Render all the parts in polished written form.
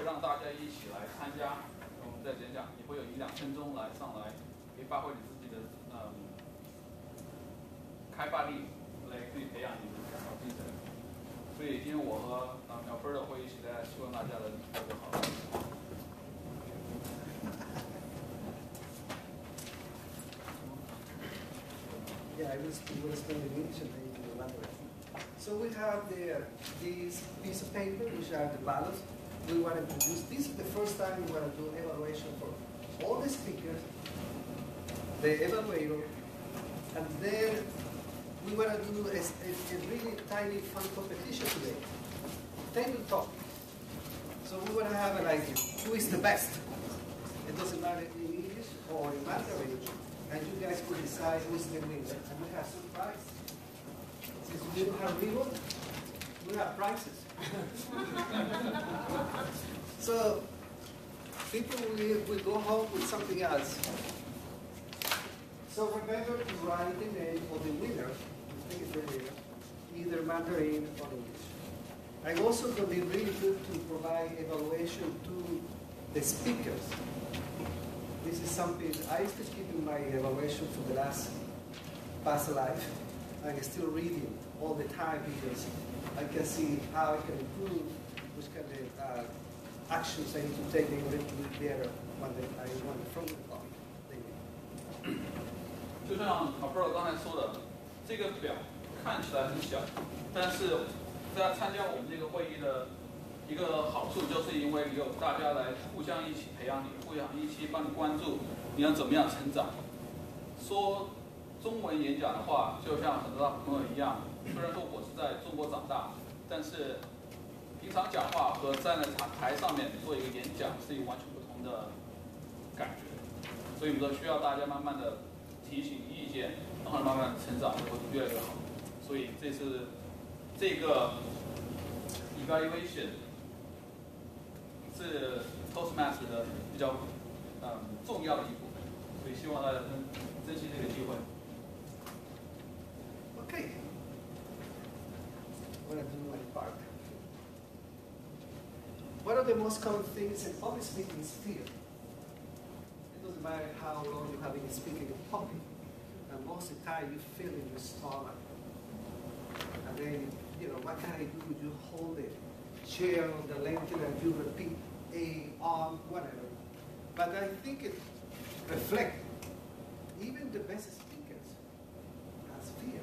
让大家一起来参加我们的演讲，也会有1-2分钟上来，可以发挥你自己的开发力，来可以培养你的小精神。所以今天我和苗芬的会一起来，希望大家能做得好。Yeah, I will explain the English and then you can elaborate. So we have this piece of paper, which are the ballots. We want to produce. This is the first time we want to do evaluation for all the speakers, the evaluator, and then we want to do a really tiny fun competition today. Tabletop. So we want to have an idea. Who is the best? It doesn't matter in English or in Mandarin. And you guys will decide who's the winner. And we have some prizes. Since we don't have ribbon, we have prizes. So people will go home with something else. So remember to write the name of the winner, either Mandarin or English. I'm also going to be really good to provide evaluation to the speakers. This is something I used to keep in my evaluation for the past life. I'm still reading all the time because I can see how I can improve, which kind of actions I need to take in order to be better when I want from the topic. Thank you. 就像老布尔刚才说的，这个表看起来很小，但是在参加我们这个会议的一个好处，就是因为有大家来互相一起培养你，互相一起帮你关注你要怎么样成长。说中文演讲的话，就像很多朋友一样，虽然说我是在中国长大，但是平常讲话和站在台上面做一个演讲是一个完全不同的感觉，所以我们都需要大家慢慢的提醒意见，然后慢慢成长，会越来越好。所以这是这个 evaluation 是 Toastmaster 的比较重要的一部分，所以希望大家能珍惜这个机会。Okay. I'm going to do my part. One of the most common things in public speaking is fear. It doesn't matter how long you have been speaking in public, and most of the time you feel in your stomach. And then, you know, what can I do? You hold the chair on the length and you repeat a, whatever. But I think it reflects even the best speakers has fear.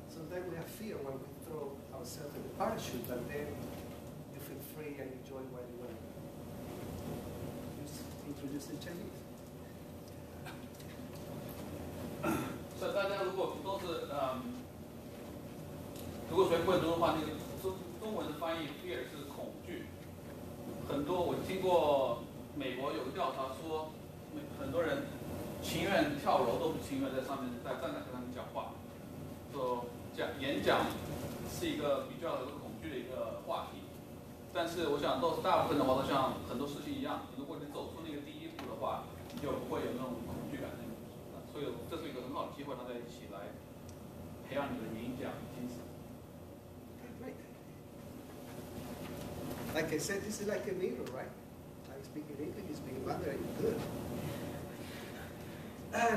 Sometimes we have fear when we throw ourselves in the parachute, but then you feel free and enjoy what you want. Just introduce the Chinese. 所以大家如果都是如果学会读的话，那个中文的翻译 fear 是恐惧。很多我听过美国有个调查说，很多人情愿跳楼都不情愿在上面站在台上面讲话。说演讲是一个比较有恐惧的一个话题，但是我想都是大部分的话都像很多事情一样，如果你走出那个第一步的话，你就不会有那种恐惧感。所以这是一个很好的机会，大家一起来培养你的演讲精神。Great. Like I said, this is like a mirror, right? I speak in English, you speak in Mandarin, good.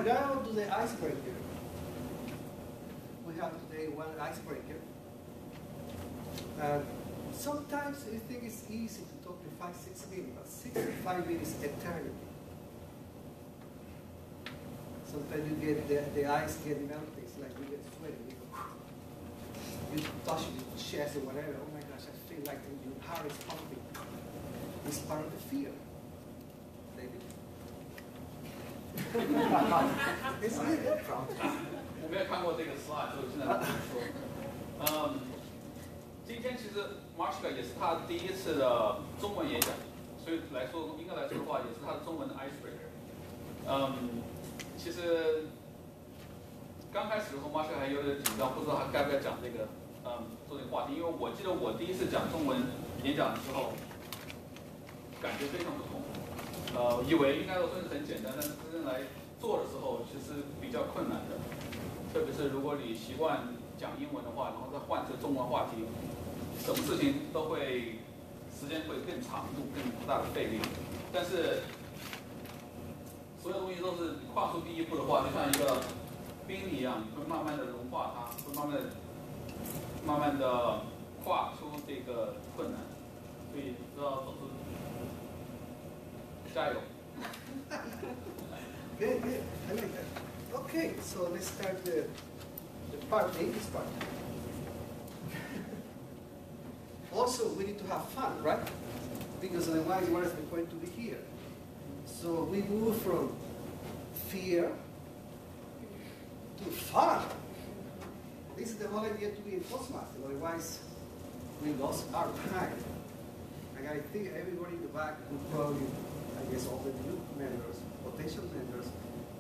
Now to the icebreaker. We have today one icebreaker. Sometimes you think it's easy to talk in 5-6 minutes, but 65 minutes eternity. Sometimes you get the eyes getting out, it's like you get sweaty. You touch your chest or whatever. Oh my gosh, I feel like your heart is pumping. It's part of the fear. David? It's really good problem. 我没有看过这个 slide， 所以现在不能说。今天其实 Marshall 也是他第一次的中文演讲，所以应该来说的话，也是他的中文的 icebreaker。其实刚开始的时候 ，Marshall 还有点紧张，不知道他该不该讲这个做这个话题，因为我记得我第一次讲中文演讲的时候，感觉非常不同。以为应该都是很简单，但是真正来做的时候，其实比较困难的。特别是如果你习惯讲英文的话，然后再换成中文话题，什么事情都会时间会更长度、更大的费力。但是所有东西都是跨出第一步的话，就像一个冰一样，你会慢慢的融化它，会慢慢的跨出这个困难。所以知道总是加油。Good, good. I like that. Okay, so let's start the part, the English part. Also, we need to have fun, right? Because otherwise, what is the point to be here? So we move from fear to fun. This is the whole idea to be a Toastmaster. Otherwise, we lost our time. And I think everybody in the back will probably, I guess all the new members, potential members,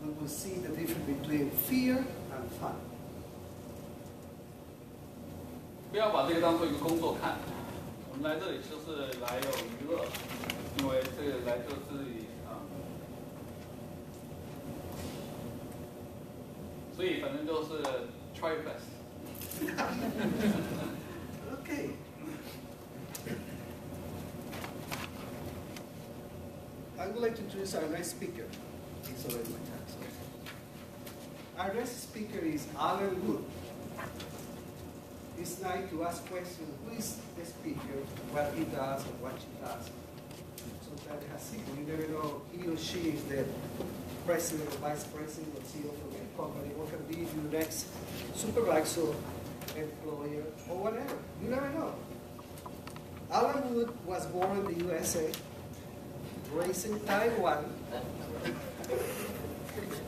we will see the difference between fear and fun. 不要把这个当做一个工作看，我们来这里就是来有娱乐，因为这个来这里所以反正就是 try your best. Okay. I would like to introduce our next speaker. It's already my time. So. Our next speaker is Alan Wood. It's nice to ask questions. Who is the speaker? What he does and what she does. Sometimes they have secret. You never know he or she is the president or vice president or CEO of a company, or can be your next supervisor, employer, or whatever. You never know. Alan Wood was born in the USA, raised in Taiwan.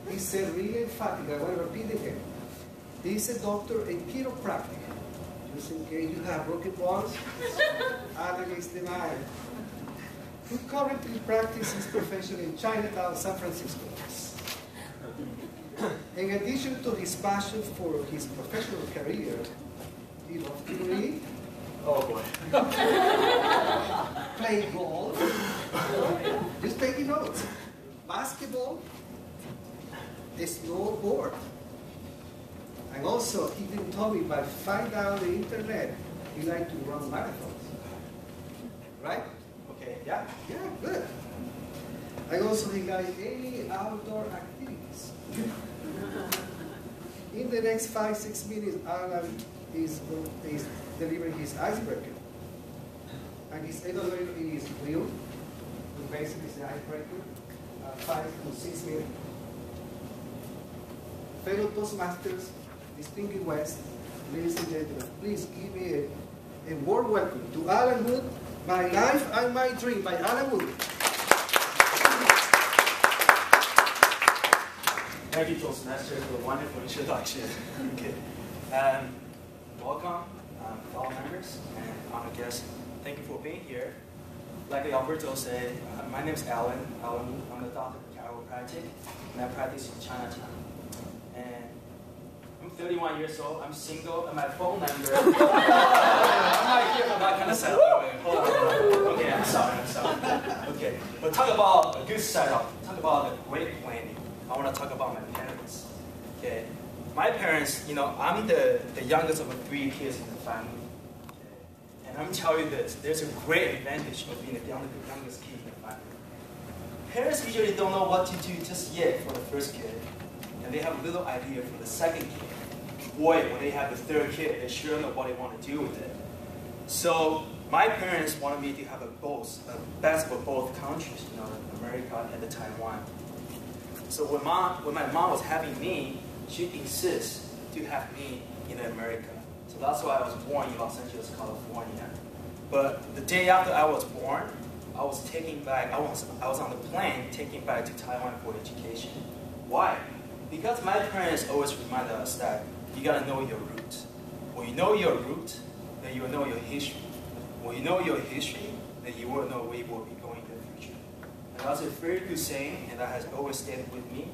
He said really emphatic, I want to repeat it again. He's a doctor in chiropractic. Just in case you have broken bones, Alan is the man. Who currently practices his profession in Chinatown, San Francisco. In addition to his passion for his professional career, he loves to read. Oh boy. Play golf. Just taking notes. Basketball. Snowboard. And also, he didn't tell me, but find out the internet, he liked to run marathons. Right? Okay, yeah. Yeah, good. And also, he likes any outdoor activities. In the next 5-6 minutes, Alan is delivering his icebreaker. And his elevator is real. Basically, it's the icebreaker. 5 to 6 minutes. Fellow Toastmasters, distinguished West, ladies and gentlemen, please give me a warm welcome to Alan Wood, My Life and My Dream by Alan Wood. Thank you, Toastmasters, for a wonderful introduction. Okay. Welcome, fellow members and honored guests. Thank you for being here. Like Alberto said, my name is Alan. I'm a doctor of chiropractic, and I practice in Chinatown. And I'm 31 years old. I'm single, and my phone number. I'm not here for that kind of setup. Hold on. Okay, I'm sorry. Okay, but talk about a good setup. Talk about a great planning. I want to talk about my parents. Okay, my parents. I'm the youngest of 3 kids in the family. Okay? And I'm telling you this: there's a great advantage of being the youngest kid in the family. Parents usually don't know what to do just yet for the first kid. And they have little idea for the second kid. Boy, when they have the third kid, they sure know what they want to do with it. So my parents wanted me to have a best of both countries, America and Taiwan. So when my mom was having me, she insists to have me in America. So that's why I was born in Los Angeles, California. But the day after I was born, I was on the plane taking back to Taiwan for education. Why? Because my parents always reminded us that you gotta know your roots. When you know your roots, then you will know your history. When you know your history, then you will know where you will be going in the future. And that's a very good saying, and that has always stayed with me.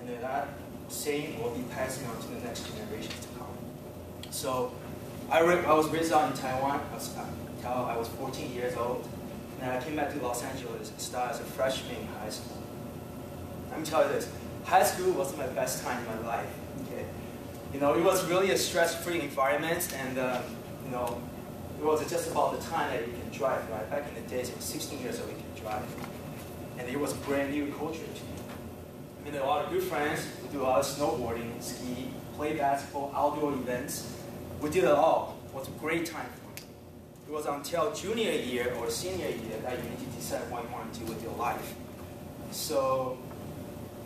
And then that saying will be passing on to the next generations to come. So I was raised out in Taiwan until I was 14 years old. And I came back to Los Angeles and started as a freshman in high school. Let me tell you this. High school was my best time in my life. Okay, it was really a stress-free environment, and it was just about the time that you can drive, right? Back in the days, it was 16 years old, you can drive. And it was a brand new culture to me. I mean, a lot of good friends, we do a lot of snowboarding, ski, play basketball, outdoor events. We did it all. It was a great time for me. It was until junior year or senior year that you need to decide what you want to do with your life. So,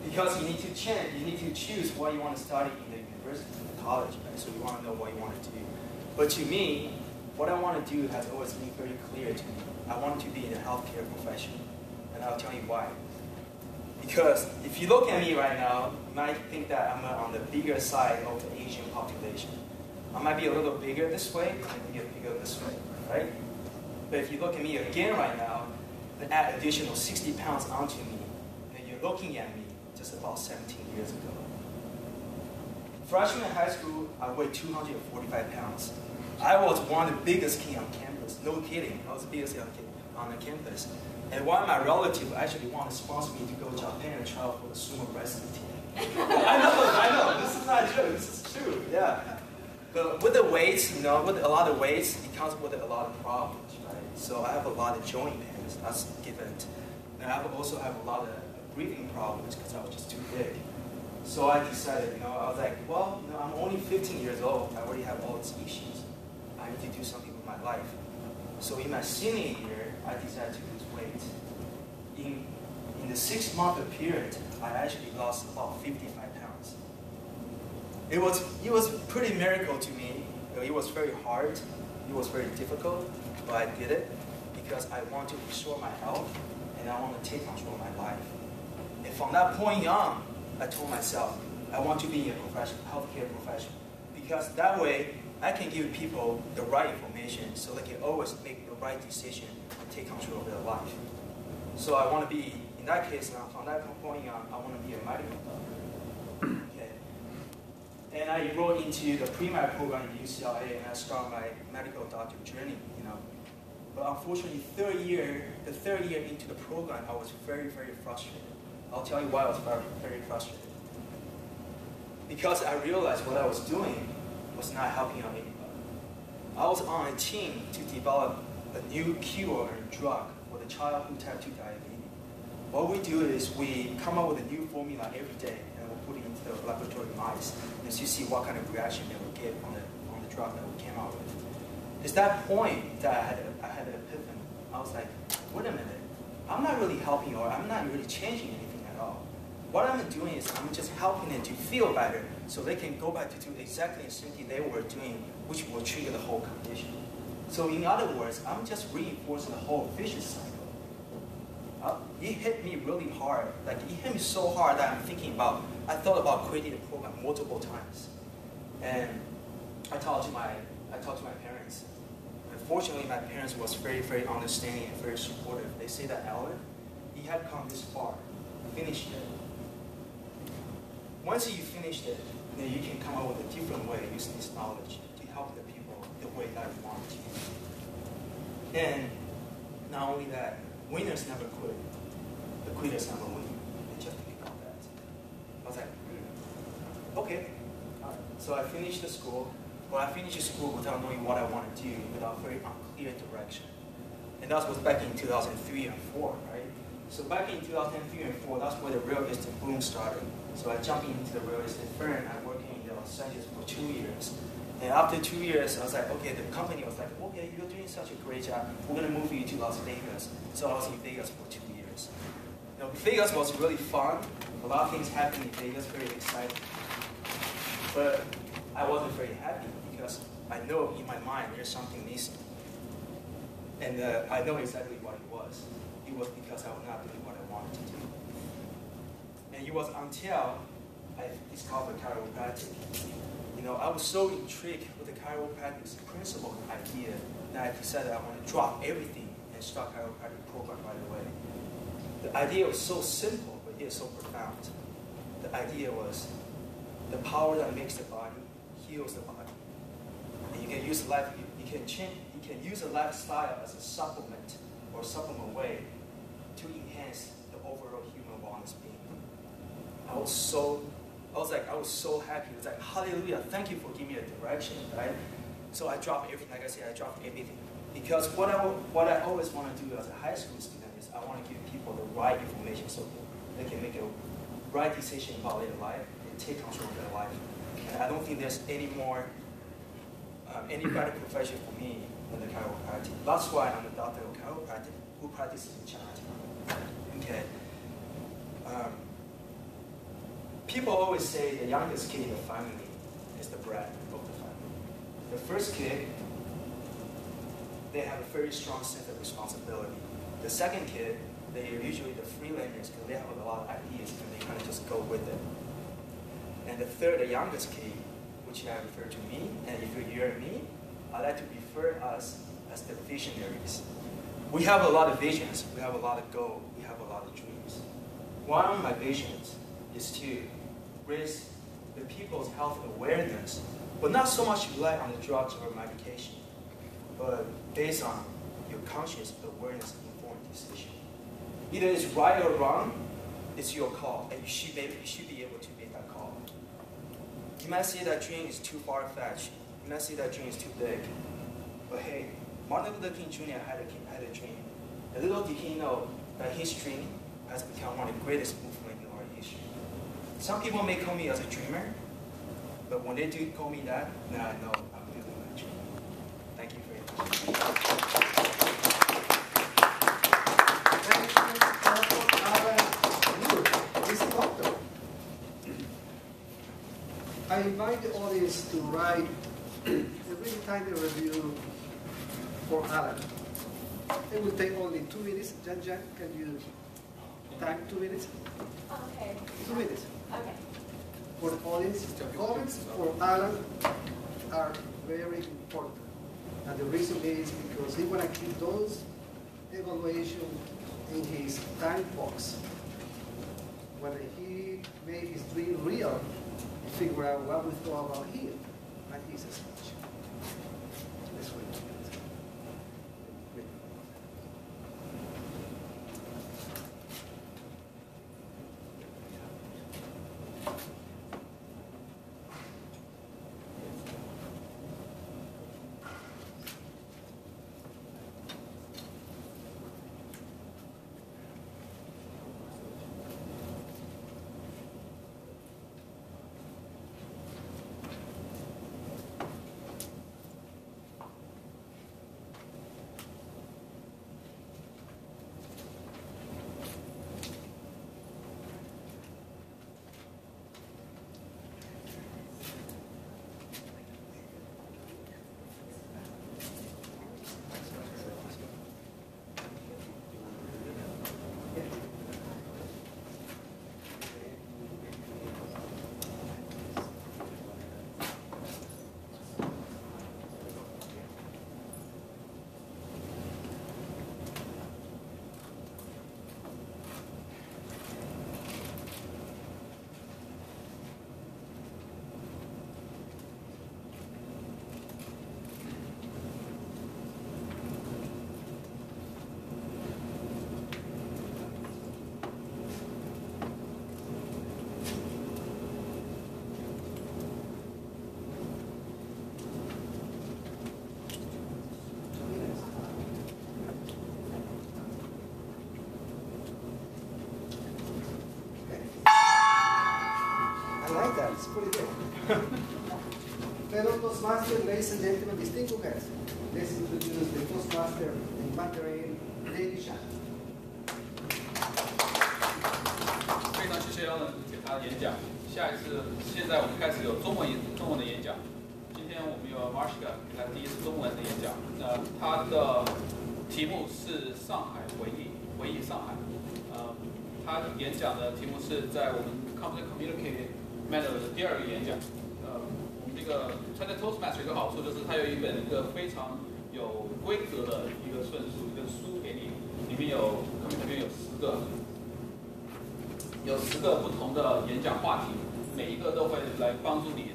because you need to change, you need to choose what you want to study in the university, in the college, right? So you want to know what you want to do. But to me, what I want to do has always been very clear to me. I want to be in the healthcare profession, and I'll tell you why. Because if you look at me right now, you might think that I'm on the bigger side of the Asian population. I might be a little bigger this way, I might be bigger this way, right? But if you look at me again right now, then add additional 60 pounds onto me, then you're looking at me just about 17 years ago. Freshman in high school, I weighed 245 pounds. I was one of the biggest kids on campus. No kidding, I was the biggest kid on the campus. And one of my relatives actually wanted to sponsor me to go to Japan and try out for the sumo wrestling team. I know, this is not true, this is true, yeah. But with the weights, you know, with a lot of weights, it comes with a lot of problems, right? So I have a lot of joint pains, that's given. And I also have a lot of breathing problems because I was just too big. So I decided, you know, I was like, well, you know, I'm only 15 years old. I already have all these issues. I need to do something with my life. So in my senior year, I decided to lose weight. In the 6-month period, I actually lost about 55 pounds. It was a pretty miracle to me. It was very hard. It was very difficult, but I did it because I want to restore my health and I want to take control of my life. And from that point on, I told myself, I want to be a healthcare professional, because that way I can give people the right information so they can always make the right decision and take control of their life. So I want to be, in that case now, from that point on, I want to be a medical doctor. Okay. And I enrolled into the pre-med program at UCLA and I started my medical doctor journey, you know. But unfortunately, the third year into the program, I was very, very frustrated. I'll tell you why I was very, very frustrated. Because I realized what I was doing was not helping out anybody. I was on a team to develop a new cure or drug for the childhood type 2 diabetes. What we do is we come up with a new formula every day and we'll put it into the laboratory mice and to see what kind of reaction they will get on the drug that we came out with. It's that point that I had an epiphany. I was like, wait a minute, I'm not really helping or I'm not really changing anything at all. What I'm doing is I'm just helping them to feel better so they can go back to do exactly the same thing they were doing, which will trigger the whole condition. So in other words, I'm just reinforcing the whole vicious cycle. It hit me really hard. Like, it hit me so hard that I thought about quitting the program multiple times. And I talked to my parents. Fortunately, my parents was very, very understanding and very supportive. They say that, Alan, you have come this far. Finish it. Once you finish it, then you can come up with a different way using this knowledge to help the people the way that you want to. And not only that, winners never quit. The quitters never win. They just think about that. I was like, okay. So I finished the school. But I finished school without knowing what I want to do, without very unclear direction. And that was back in 2003 and 4, right? So back in 2003 and 4, that's where the real estate boom started. So I jumped into the real estate firm. I worked in Los Angeles for 2 years. And after 2 years, I was like, okay, the company was like, okay, you're doing such a great job. We're going to move you to Las Vegas. So I was in Vegas for 2 years. You know, Vegas was really fun. A lot of things happened in Vegas, very exciting. But I wasn't very happy because I know in my mind there's something missing. And I know exactly what it was. It was because I was not doing what I wanted to do. And it was until I discovered chiropractic. You know, I was so intrigued with the chiropractic principle and idea that I decided I want to drop everything and start chiropractic program right away. The idea was so simple, but yet so profound. The idea was the power that makes the body heals the body. And you can use life. You can use a lifestyle as a supplement or supplement way to enhance the overall human wellness being. I was so happy. It was like, hallelujah, thank you for giving me a direction, right? So I dropped everything. Like I said, I dropped everything. Because what I always want to do as a high school student is I want to give people the right information so they can make a right decision about their life and take control of their life. And I don't think there's any better profession for me than the chiropractic. That's why I'm a doctor of chiropractic who practices in China. Okay. People always say the youngest kid in the family is the bread of the family. The first kid, they have a very strong sense of responsibility. The second kid, they are usually the freelancers because they have a lot of ideas and they kind of just go with it. And the third, the youngest kid, which I refer to me, and if you're me, I like to refer us as the visionaries. We have a lot of visions, we have a lot of goals, we have a lot of dreams. One of my visions is to raise the people's health awareness, but not so much rely on the drugs or medication, but based on your conscious awareness informed decision. Either it's right or wrong, it's your call, and you should be able to make that call. You might say that dream is too far-fetched. You might say that dream is too big. But hey, Martin Luther King Jr. had a dream. And little did he know that his dream has become one of the greatest movements in our history. Some people may call me as a dreamer, but when they do call me that, now I know I'm living my dream. Thank you very much. I invite the audience to write a really tiny review for Alan. It will take only 2 minutes. Jan, can you time 2 minutes? Okay. 2 minutes. Okay. For the audience, the comments for Alan are very important. And the reason is because he want to keep those evaluations in his time box. When he made his dream real, he figure out what we thought about him and his speech. Let's wait. It's pretty good. Fellow Toastmaster, ladies and gentlemen, distinguished guests, let's introduce the Toastmaster in Mandarin, Lady Shan. 非常谢谢Alan给他的演讲。现在我们开始有中文的演讲。今天我们有 Marshka 给他第一次中文的演讲。他的题目是上海回忆上海。他演讲的题目是在我们 Communicated Manner 的第2个演讲。我们这个参加 Toastmaster 有一个好处就是它有一个非常有规则的一个顺序，一个书给你，里面有10个不同的演讲话题，每一个都会来帮助你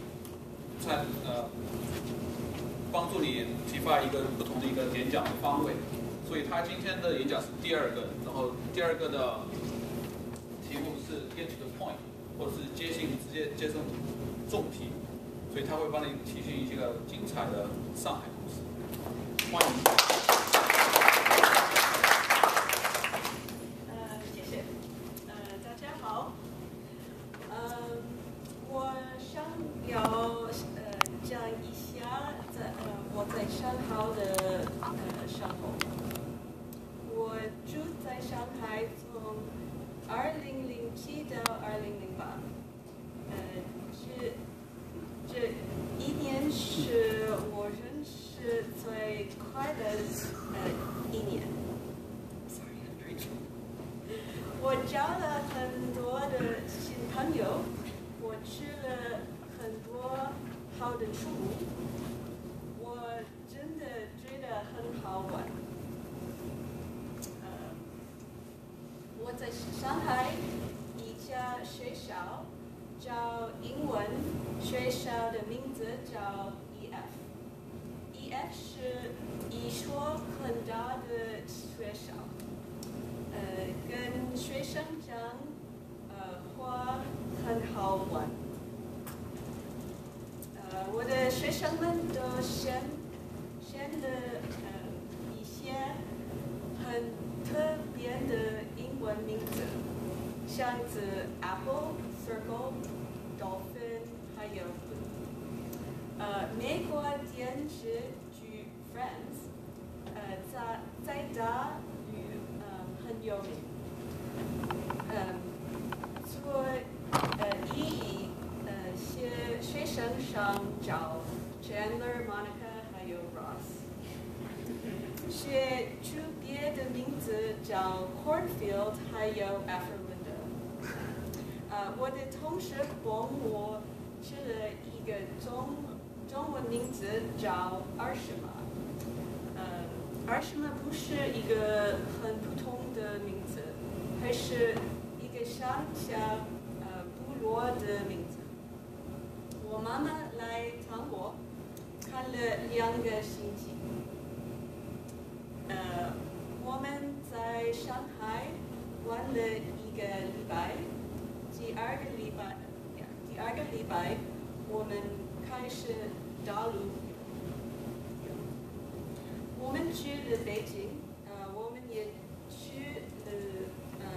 激发一个不同的一个演讲的方位。所以他今天的演讲是第2个，然后第2个的题目是 Get to the point， 或者是直接接受重题。所所以他会帮你提醒一个精彩的上海故事。欢迎。谢谢。大家好。我想要讲一下我在上海的生活。我住在上海从2007到2008。这一年是我认识最快乐一年。我交了很多的新朋友，我去了很多好的书，我真的觉得很好玩。我在上海一家学校叫英文学校的名字叫 EF。EF 是一所很大的学校，跟学生讲话很好玩。我的学生们都选了一些很特别的英文名字，像是 Apple、Circle、Dolphin 还有 Blue。美国电视剧 Friends 在大陆很有名。做意义学生上找 Chandler、Monica 还有 Ross。学区别的名字叫 Cornfield 还有 Afro-Window。我的同事帮我取了一个中文名字叫二什么。二什么不是一个很普通的名字，还是一个乡下部落的名字。我妈妈来看我，看了2个星期。我们在上海玩了1个礼拜，第二个礼拜我们开始大陆。我们去了北京，我们也去了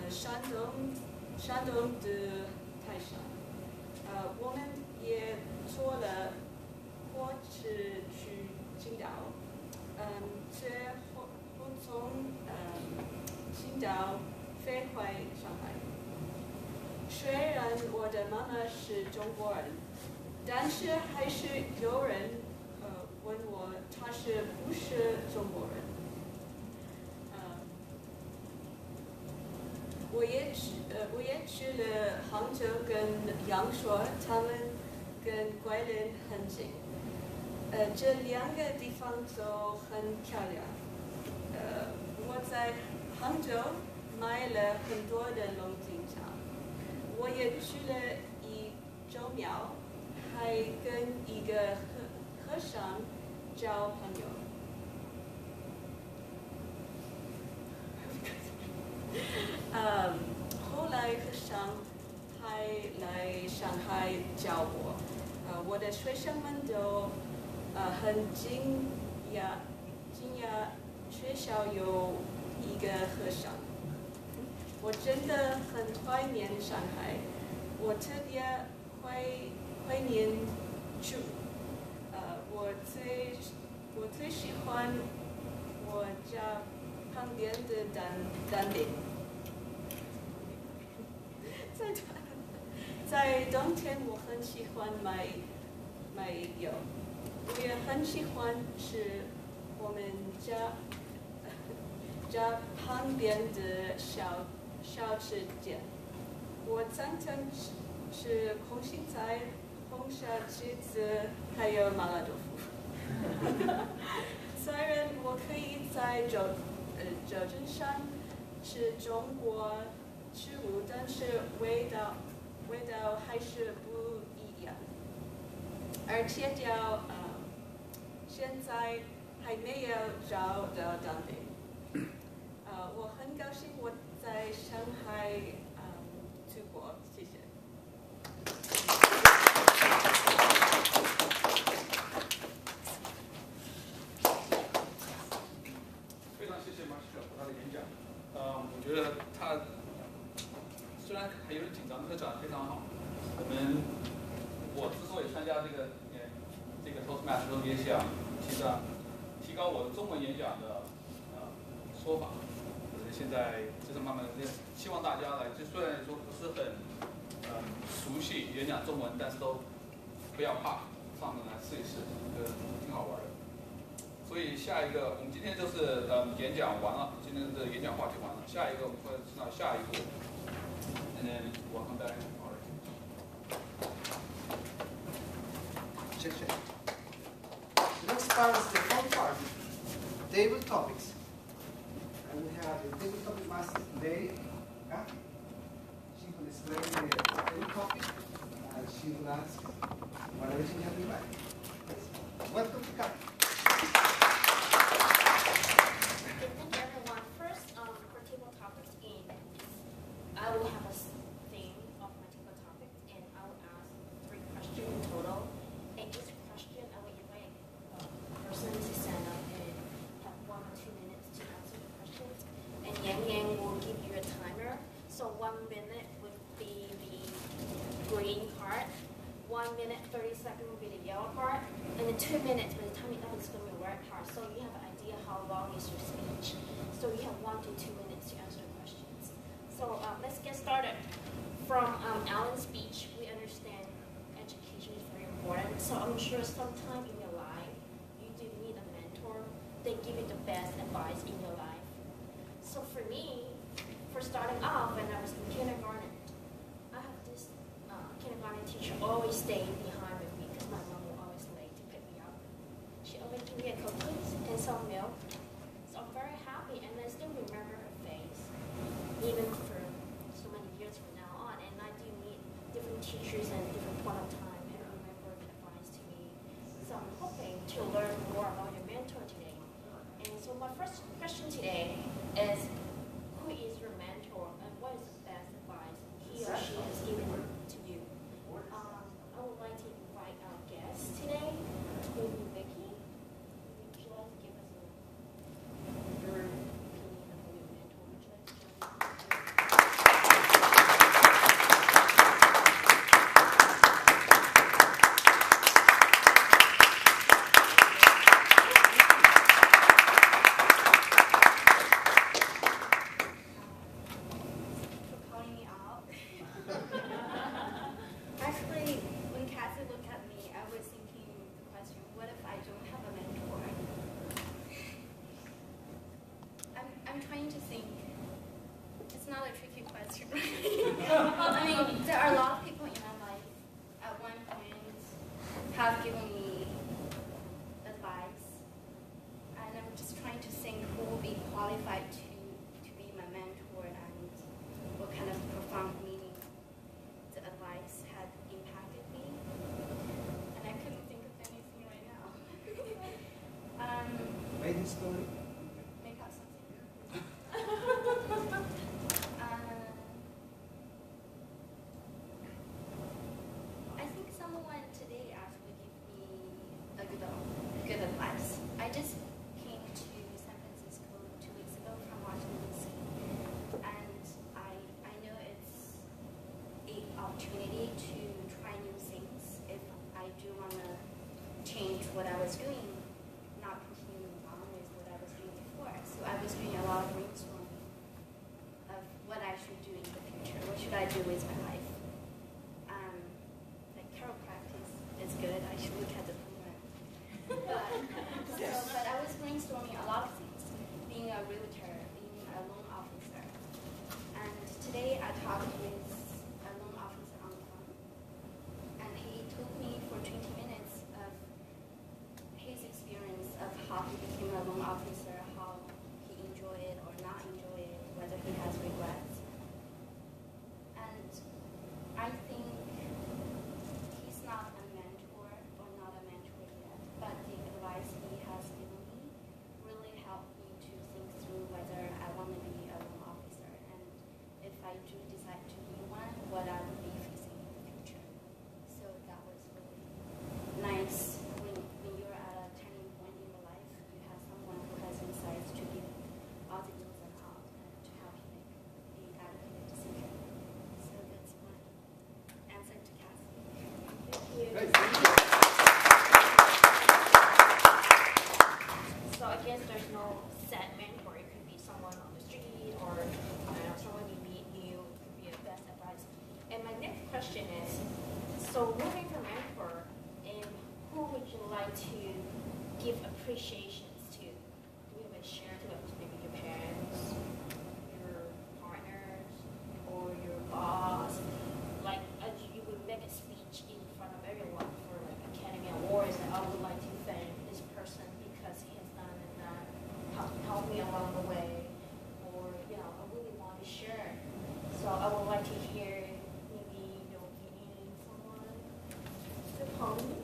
山东的泰山。我们也坐了火车去青岛。从青岛飞回上海。虽然我的妈妈是中国人，但是还是有人问我她是不是中国人。我也去了杭州跟阳朔，他们跟桂林很近。这2个地方都很漂亮。我在杭州买了很多的龙井茶，我也去了一周庙，还跟一个和尚交朋友。后来和尚还来上海教我，我的学生们都很惊讶。学校有一个和尚，我真的很怀念上海，我特别怀念住。我最喜欢我家旁边的蛋饼。在冬天我很喜欢买油，我也很喜欢吃我们家旁边的小吃店。我常常吃空心菜、红烧茄子，还有麻辣豆腐。虽然我可以在旧金山吃中国食物，但是味道还是不一样。而且现在还没有找到蛋饼。我很高兴我在上海出国，谢谢。我觉得他虽然还有点紧张，可讲得非常好。我之所以参加这个 Toastmaster 也想提高我的中文演讲的说法。现在就是慢慢的练，希望大家来，就虽然说不是很熟悉演讲中文，但是都不要怕，上面来试一试，挺好玩的。所以下一个，我们今天就是演讲完了，今天的演讲话题完了，下一个我们会进到下一步。And then welcome back. All right. Check. Next part is the fun part, table topics. And we have the table topic master today. She will explain the table topic and she will ask whatever she has in mind. Welcome to Kat. Thank you, everyone. First, for table topics, I will have a theme of my table topics, and I will ask 3 questions in total. And each question, I will invite a person to stand up and have 1 or 2 minutes to answer the questions. And Yang will give you a timer. So 1 minute would be the green part, 1 minute 30 seconds will be the yellow part, and then 2 minutes by the time you're done is going to be the red part. So you have an idea how long is your speech. So you have 1 to 2 minutes to answer the questions. So let's get started. From Alan's speech, we understand education is very important. So I'm sure sometime in your life, you do need a mentor. They give you the best advice in your life. So for me, for starting off, when I was in kindergarten, I have this kindergarten teacher always stayed behind with me because my mom was always late to pick me up. She always gave me a cookies and some milk. So I'm very happy, and I still remember her face, even for so many years from now on. And I do meet different teachers at different point of time and remember the advice to me. So I'm hoping to learn more about your mentor today. And so my first question today is, who is your mentor and what is the best advice he or she has given to you? I would like to invite our guest today, maybe Vicky. Would you like to give us your opinion of your mentor? Would you like to join us? For calling me out. Actually, when Cassie looked at me, I was thinking the question, what if I don't have a mentor? I'm trying to think. It's not a tricky question, right? I mean, there are a lot of people in my life at one point have given me advice, and I'm just trying to think who will be qualified to be my mentor and what kind of profound meaning the advice had impacted me. And I couldn't think of anything right now. Maiden story. Make up something. I think someone today actually gave me a good advice. I just came to San Francisco 2 weeks ago from Washington DC, and I know it's an opportunity to try new things if I do want to change what I was doing, not continuing on with what I was doing before. So I was doing a lot of brainstorming of what I should do in the future. What should I do with my life? Like chiropractic is good. I should look at the program. But I was brainstorming a lot of things. Being a realtor, being a loan officer. And today I talked with a loan officer on the phone. And he told me for 20 minutes of his experience of how he became a loan officer, how he enjoyed it or not enjoyed it, whether he has regrets. And appreciations to maybe share to maybe your parents, your partners, or your boss? Like, you would make a speech in front of everyone for like Academy Awards, and I would like to thank this person because he has done and that, helped me along the way, or I really want to share. So I would like to hear maybe your opinion, someone. The pony.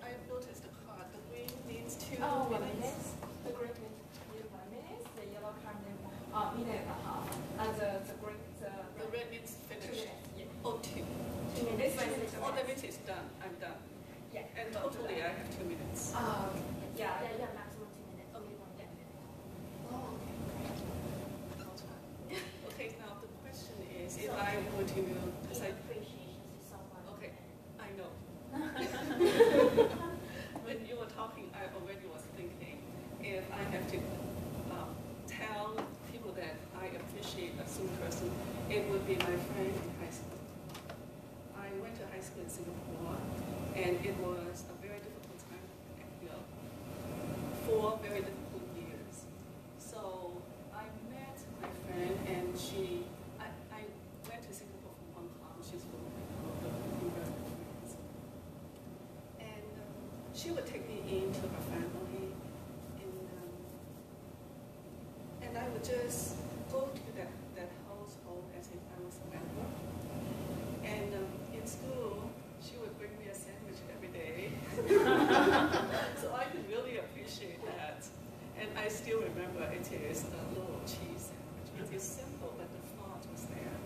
I've noticed the card. The green needs 2 1 minutes. minute. The green needs 1 minute. The yellow card needs 1.5 minutes. And the red needs 2 finished. minutes. Yeah. Oh, 2. 2 minutes. Oh, that means it's done. I'm done. Yeah. And totally, I have 2 minutes. Yeah, maximum 2 minutes. Only 1 minute. Oh, okay. I'll try. Okay, now the question is, if I were to, because I Appreciations to someone. Okay, I know. When you were talking, I already was thinking, if I have to tell people that I appreciate a certain person, it would be my friend in high school. I went to high school in Singapore, and it was a very difficult time, 4 very difficult years. So I met my friend, and I went to Singapore for Hong Kong. She's from France. And she would take me into her family, and I would just go to that household as if I was a member. And in school, she would bring me a sandwich every day. So I could really appreciate that. And I still remember it is a little cheese sandwich. It is simple, but the thought was there.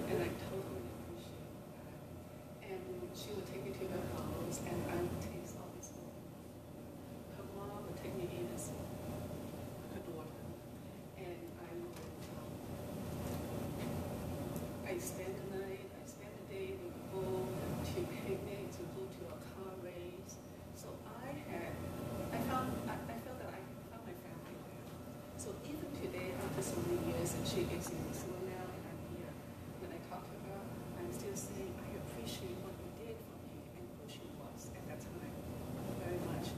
And I totally appreciate that. And she would take me to her house, and I would taste all this food. Her mom would take me in as her daughter. And I spend the night, I spend the day, we would go to picnics, we would go to a car race. So I felt that I found my family there. So even today, after so many years, and she is in school now, and I'm here, when I talk to her, I'm still saying, I appreciate what you did for me and who she was at that time very much.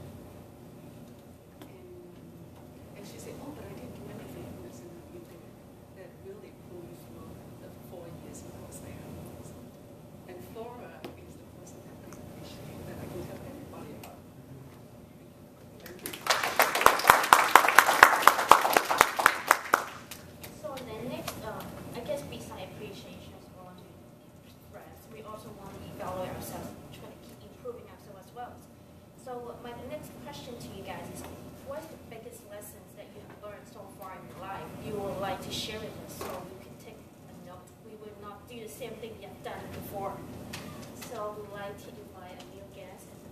And she said, oh, but I didn't do anything. And I said, no, you did. That really pulled me through the 4 years when I was there. And Flora is the person that I appreciate, that I can tell everybody about. Thank you. So then next, I guess besides appreciation, we want to express, we also want to evaluate ourselves, try to keep improving ourselves as well. So my next question to you guys is, what's the biggest lessons that you have learned so far in your life you would like to share with us so you can take a note? We would not do the same thing you have done before. So we'd like to invite a new guest in the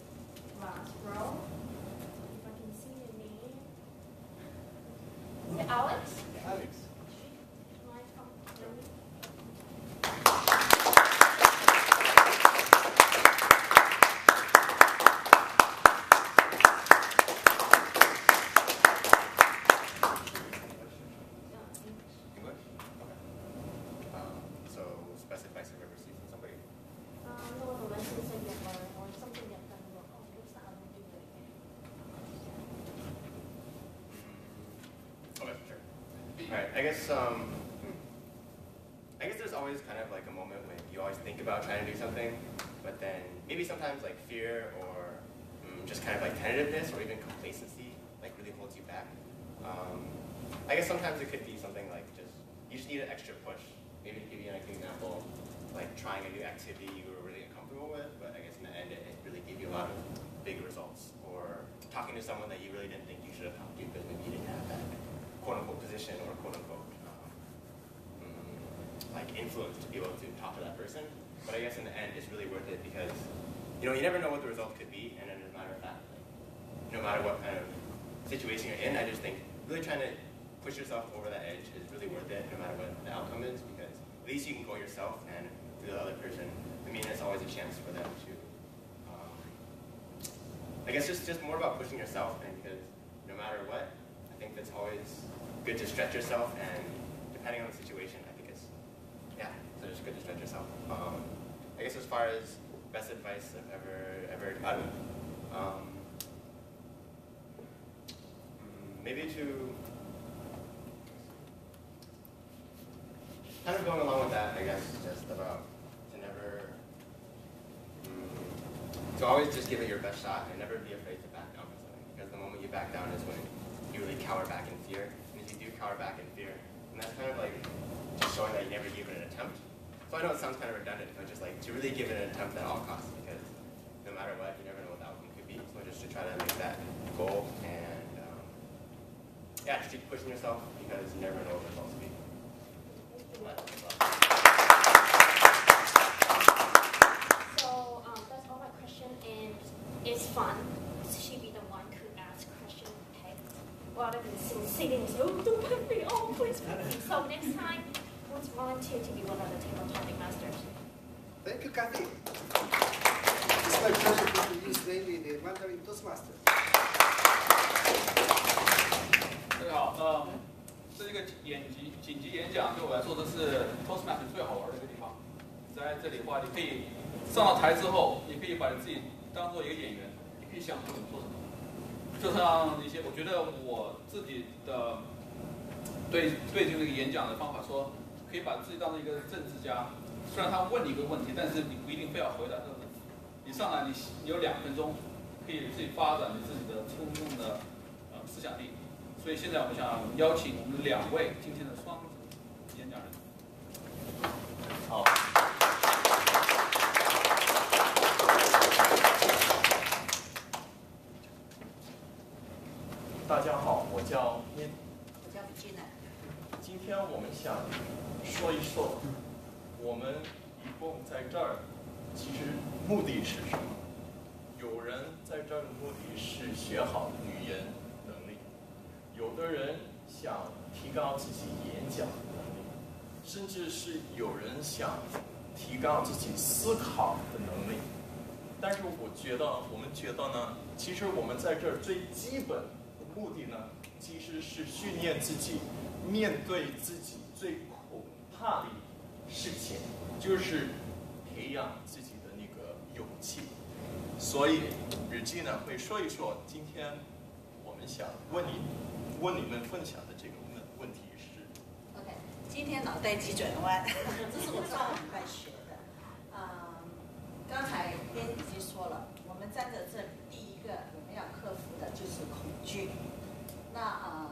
last row. If I can see your name. Is it Alex? Alex. So specify some ever received from somebody. No, the lessons that you've learned or something you've done, oh, next time I will do it again. Okay, sure. All right. I guess there's always kind of like a moment when you always think about trying to do something, but then maybe sometimes like fear or just kind of like tentativeness or even complacency like really holds you back. I guess sometimes it could be something like you just need an extra push. Maybe to give you an example, like trying a new activity you were really uncomfortable with, but I guess in the end it really gave you a lot of big results. Or talking to someone that you really didn't think you should have talked to because maybe you didn't have that quote-unquote position or quote-unquote like influence to be able to talk to that person. But I guess in the end it's really worth it because you never know what the result could be, and then as a matter of fact, no matter what kind of situation you're in, I just think really trying to push yourself over that edge is really worth it no matter what the outcome is, because at least you can go yourself, and through the other person, I mean, it's always a chance for them to, I guess just more about pushing yourself, and because, no matter what, I think that's always good to stretch yourself, and depending on the situation, I think it's, yeah, so just good to stretch yourself. I guess as far as best advice I've ever gotten, maybe to kind of going along with that, I guess, just about to never, to always just give it your best shot and never be afraid to back down from something, because the moment you back down is when you really cower back in fear, and if you do cower back in fear, and that's kind of like just showing that you never gave it an attempt. So I know it sounds kind of redundant, but just like to really give it an attempt at all costs, because no matter what, you never know what the outcome could be. So just to try to make that goal, and yeah, just keep pushing yourself, because you never know what the results will be. So that's all my question, and it's fun. She be the one who asks question, okay? Rather than sitting, oh, don't pick me, oh, please pick me. So next time, let's volunteer to be one of the table topic masters. Thank you, Kathy. It's my pleasure to introduce David, the Mandarin Toastmaster. 大家好，这是一个紧急演讲，对我来说，这是 Toastmaster 最好玩的一个地方。在这里的话，你可以上到台之后，你可以把你自己当做一个演员，你可以想说你做什么。就像一些，我觉得我自己的对这个演讲的方法说，可以把自己当成一个政治家。虽然他问你一个问题，但是你不一定非要回答这个问题。你上来，你有2分钟，可以自己发展你自己的充分的思想力。所以现在我们想邀请我们2位今天的双子演讲人。好。大家好，我叫念。我叫不进来。今天我们想说一说，我们一共在这儿，其实目的是什么？有人在这儿的目的是学好语言能力，有的人想提高自己演讲能力，甚至是有人想提高自己思考的能力。但是我们觉得呢，其实我们在这儿最基本的目的呢，其实是训练自己面对自己最恐怕的事情，就是培养自己的那个勇气。所以日记呢会说一说，今天我们想问你们分享的这个问题是 OK， 今天脑袋急转弯，这是我上个礼拜学的。刚才编已经说了，我们站在这里，第一个我们要克服的就是恐惧。那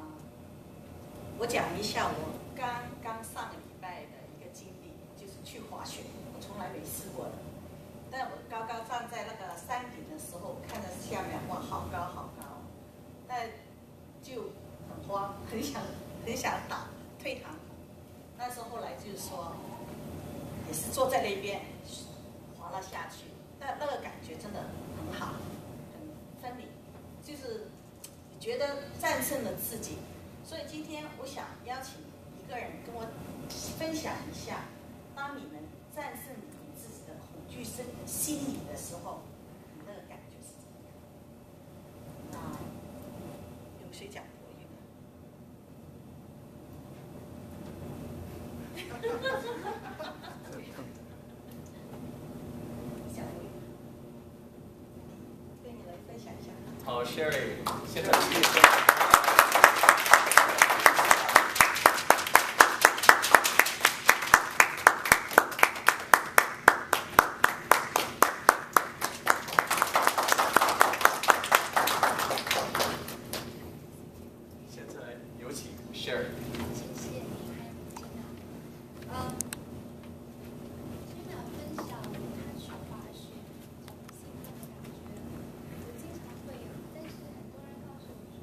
我讲一下我刚上个礼拜的一个经历，就是去滑雪，我从来没试过的。但我刚刚站在那个山顶的时候，看着下面，哇，好高好高，但就很慌，很想退堂。但是后来就是说，也是坐在那边滑了下去，但那个感觉真的很好，很分离，就是你觉得战胜了自己。所以今天我想邀请一个人跟我分享一下，当你们战胜你们自己的恐惧心理的时候，你那个感觉是怎么样？那有谁讲国语呢？讲国语，对你来分享一下。好 ，Sherry， 现在有请 Sherry。谢谢你，还有不进来。今天分享看雪滑雪，找不喜欢的感觉。我经常会有，但是很多人告诉我说，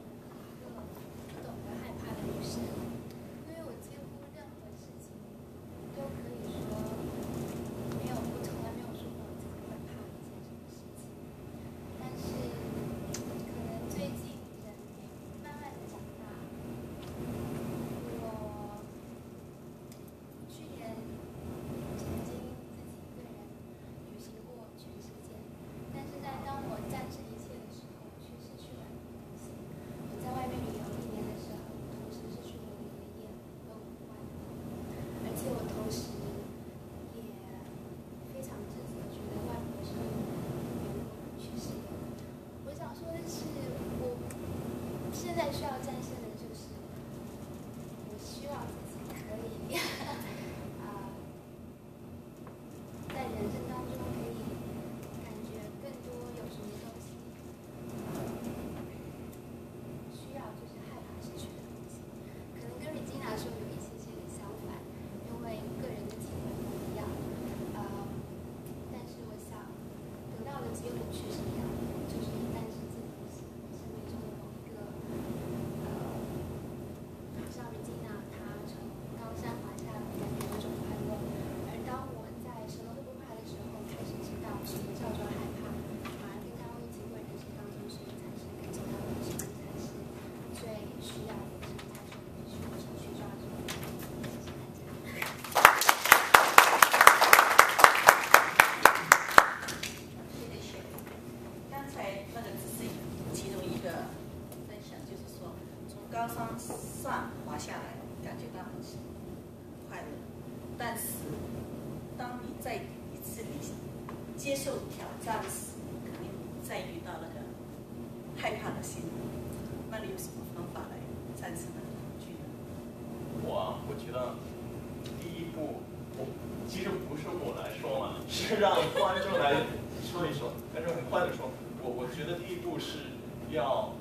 但是当你再一次你接受挑战时，肯定再遇到那个害怕的心理。那你有什么方法来战胜那个恐惧呢？我觉得第一步，其实不是我来说嘛，是让观众来说一说，观众很快的说。我觉得第一步是要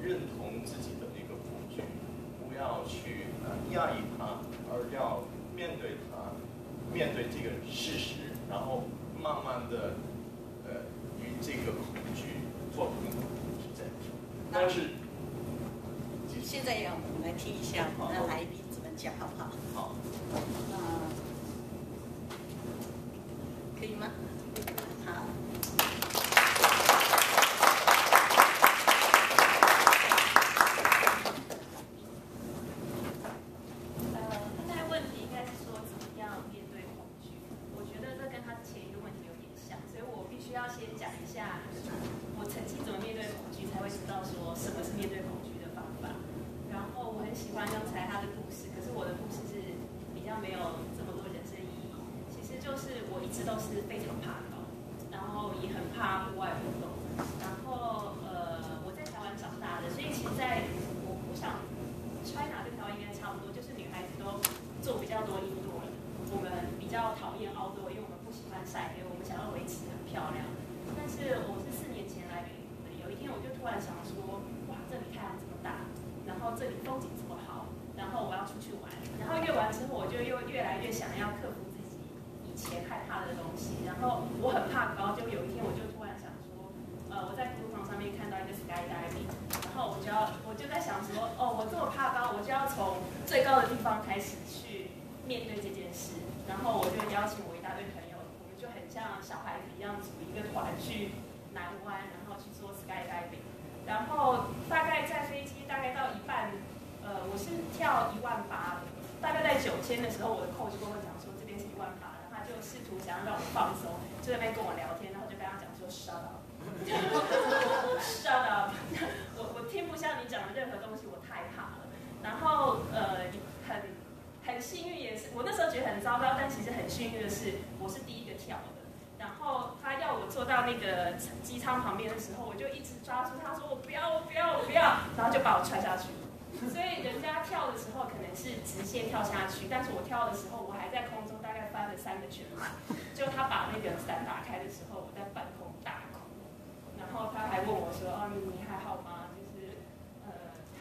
认同自己的那个恐惧，不要去压抑它，而要面对它，面对这个事实，然后慢慢的与这个恐惧做朋友，是这样。但是现在让我们来听一下我们的来宾怎么讲，好不好？好。可以吗？好。最高的地方开始去面对这件事，然后我就邀请我一大堆朋友，我们就很像小孩子一样组一个团去南湾，然后去做 skydiving， 然后大概在飞机大概到一半，我是跳18000，大概在9000的时候，我的 coach 跟我讲说这边是18000，然后他就试图想要让我放松，就在那边跟我聊天，然后就跟他讲说 shut up，shut up， 我听不下你讲的任何东西，我太怕了。然后很幸运也是，我那时候觉得很糟糕，但其实很幸运的是，我是第一个跳的。然后他要我坐到那个机舱旁边的时候，我就一直抓住他说我不要，然后就把我踹下去。所以人家跳的时候可能是直线跳下去，但是我跳的时候，我还在空中大概翻了3个圈嘛。就他把那个伞打开的时候，我在半空大哭。然后他还问我说：“哦，你还好吗？就是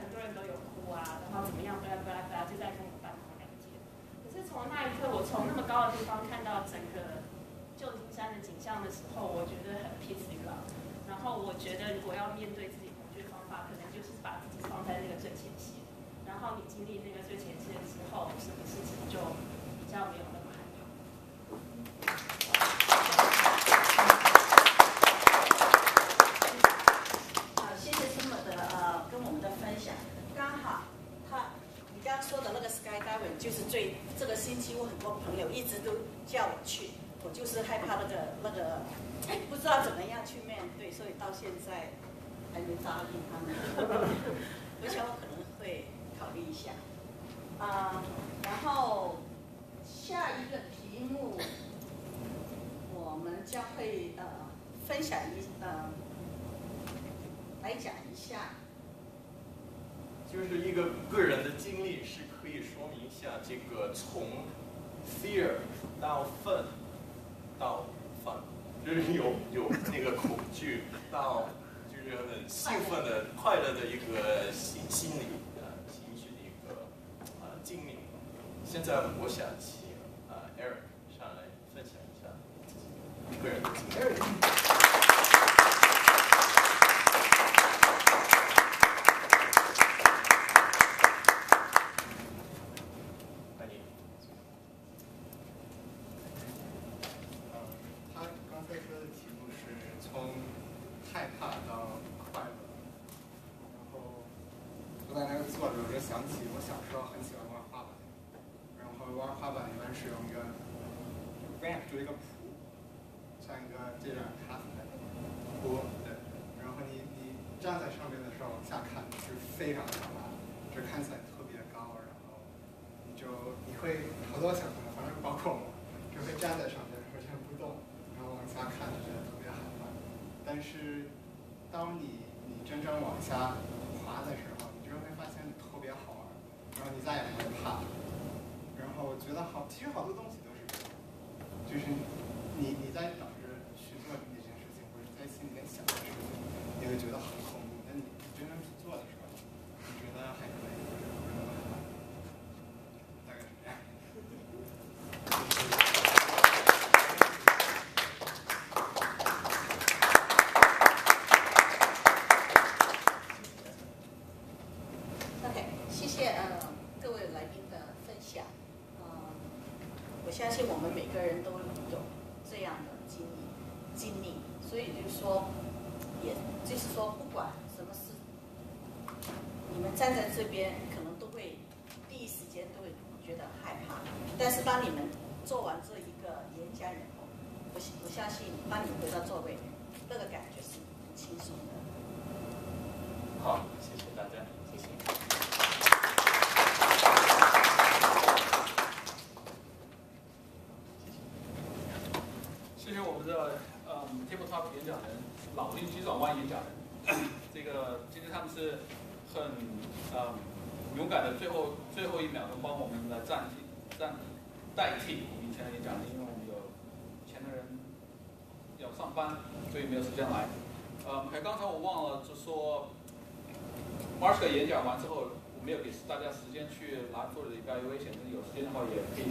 很多人都有哭啊，然后怎么样？巴拉巴拉巴拉，就在跟我半空聊天。可是从那一刻，我从那么高的地方看到整个旧金山的景象的时候，我觉得很 peaceful。然后我觉得，如果要面对自己恐惧的方法，可能就是把自己放在那个最前线。然后你经历那个最前线之后，什么事情就比较没有那么害怕。”谢谢这么的跟我们的分享。刚好你刚刚说的那个 skydiving 就是这个星期我很多朋友一直都叫我去，我就是害怕那个不知道怎么样去面对，所以到现在还没答应他们。我想我可能会考虑一下。然后下一个题目，我们将会分享来讲一下，就是一个个人的经历，是可以说明一下这个从 fear 到 fun 到 fun， 就是有那个恐惧到就是很兴奋的快乐的一个心理情绪的一个经历。现在我想请Eric 上来分享一下自己个人的经历。想起我小时候很喜欢玩滑板，然后玩滑板一般是用一个 ramp， 就一个蹼，像一个这样卡死的坡，对。然后你站在上面的时候往下看是非常大，这看起来特别高，然后你会好多小朋友，反正包括我，只会站在上面完全不动，然后往下看就觉得特别害怕。但是当你真正往下滑的时候，你就会发现特别好玩，然后你再也不会怕。然后我觉得其实好多东西都是这样，就是你在等着去做那件事情，或者在心里面想的事情，你会觉得很恐怖，但你真正去做的时候，你觉得还可以，不是那么害怕。大概是这样。OK， 谢谢各位来宾的分享。我相信我们每个人都有这样的经历，所以就是说，也就是说，不管什么事，你们站在这边可能都会第一时间都会觉得害怕，但是当你们做完这一个演讲以后，我相信当你们回到座位，那个感觉是很轻松的。好，谢谢大家。谢谢。谢谢我们的Table Talk 演讲人，脑筋急转弯演讲人。这个今天他们是很勇敢的，最后1秒钟帮我们来代替我们以前的演讲人，因为我们有以前的人要上班，所以没有时间来。刚才我忘了就说 ，Mark 演讲完之后，我没有给大家时间去拿做的 evaluation， 有时间的话也可以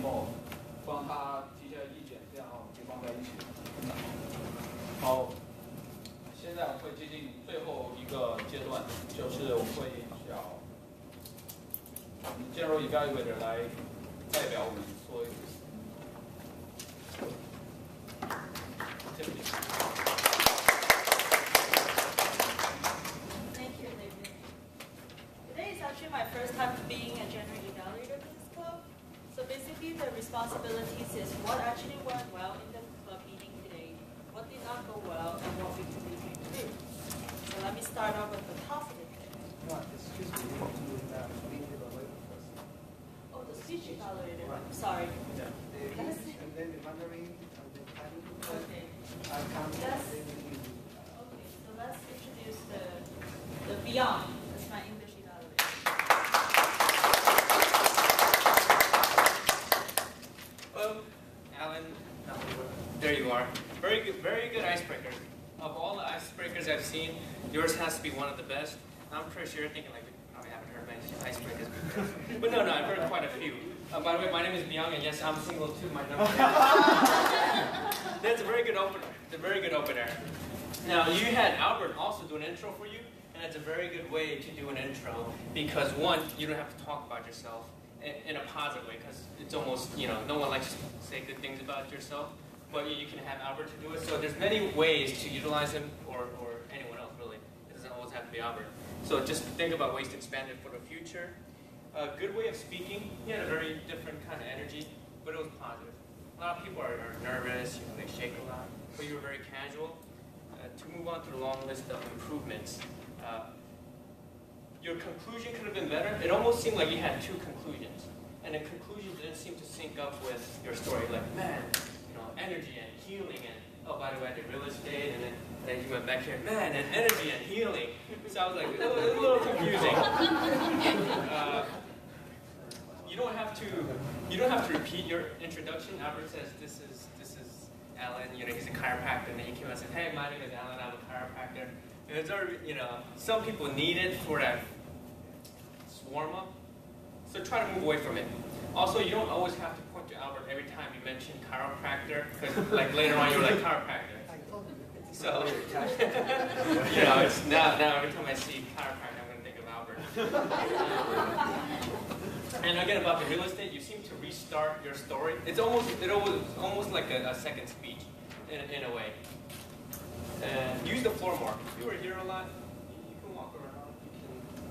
帮他提一下意见，这样的话我们可以放在一起。好，现在会接近最后一个阶段，就是我们会找我们 General Evaluator 来代表我们说一次。Thank you, David. Today is actually my first time being a general evaluator for this club. So basically the responsibilities is what actually went well in the club meeting today, what did not go well, and what we can improve. So let me start off with the positive thing. No, excuse me, we need to speak evaluator first. Oh, the speech evaluator. Sorry. Yeah. And then the Mandarin, and then Chinese. Okay. I come Yes. and then the English. Okay, so let's introduce the Beyond. That's my English evaluator. Hello, Alan. There you are. Very good icebreaker. Of all the icebreakers I've seen, yours has to be one of the best. I'm pretty sure you're thinking like we probably haven't heard many icebreakers before. But no, I've heard quite a few. By the way, my name is Myung, and yes, I'm single too. My number. That's a very good opener. It's a very good opener. Now you had Albert also do an intro for you, and it's a very good way to do an intro because one, you don't have to talk about yourself in a positive way because it's almost, no one likes to say good things about yourself, but you can have Albert to do it. So there's many ways to utilize him or anyone else really. It doesn't always have to be Albert. So just think about ways to expand it for the future. A good way of speaking. He had a very different kind of energy, but it was positive. A lot of people are nervous, they shake a lot, but you were very casual. To move on to the long list of improvements, your conclusion could have been better. It almost seemed like you had two conclusions, and the conclusion didn't seem to sync up with your story. Like, man, energy and healing, and oh, by the way, I did real estate, and then you went back here, man, and energy and healing. So I was like, it was a little confusing. You don't have to repeat your introduction. Albert says, this is Alan, he's a chiropractor, and then he came out and said, hey, my name is Alan, I'm a chiropractor. And it's already, some people need it for that warm up, so try to move away from it. Also, you don't always have to point to Albert every time you mention chiropractor, because like later on you're like chiropractor. So, it's now every time I see chiropractor, I'm going to think of Albert. And again, about the real estate, you seem to restart your story. It's almost like a second speech, in a way. And use the floor more. If you were here a lot, you can walk around.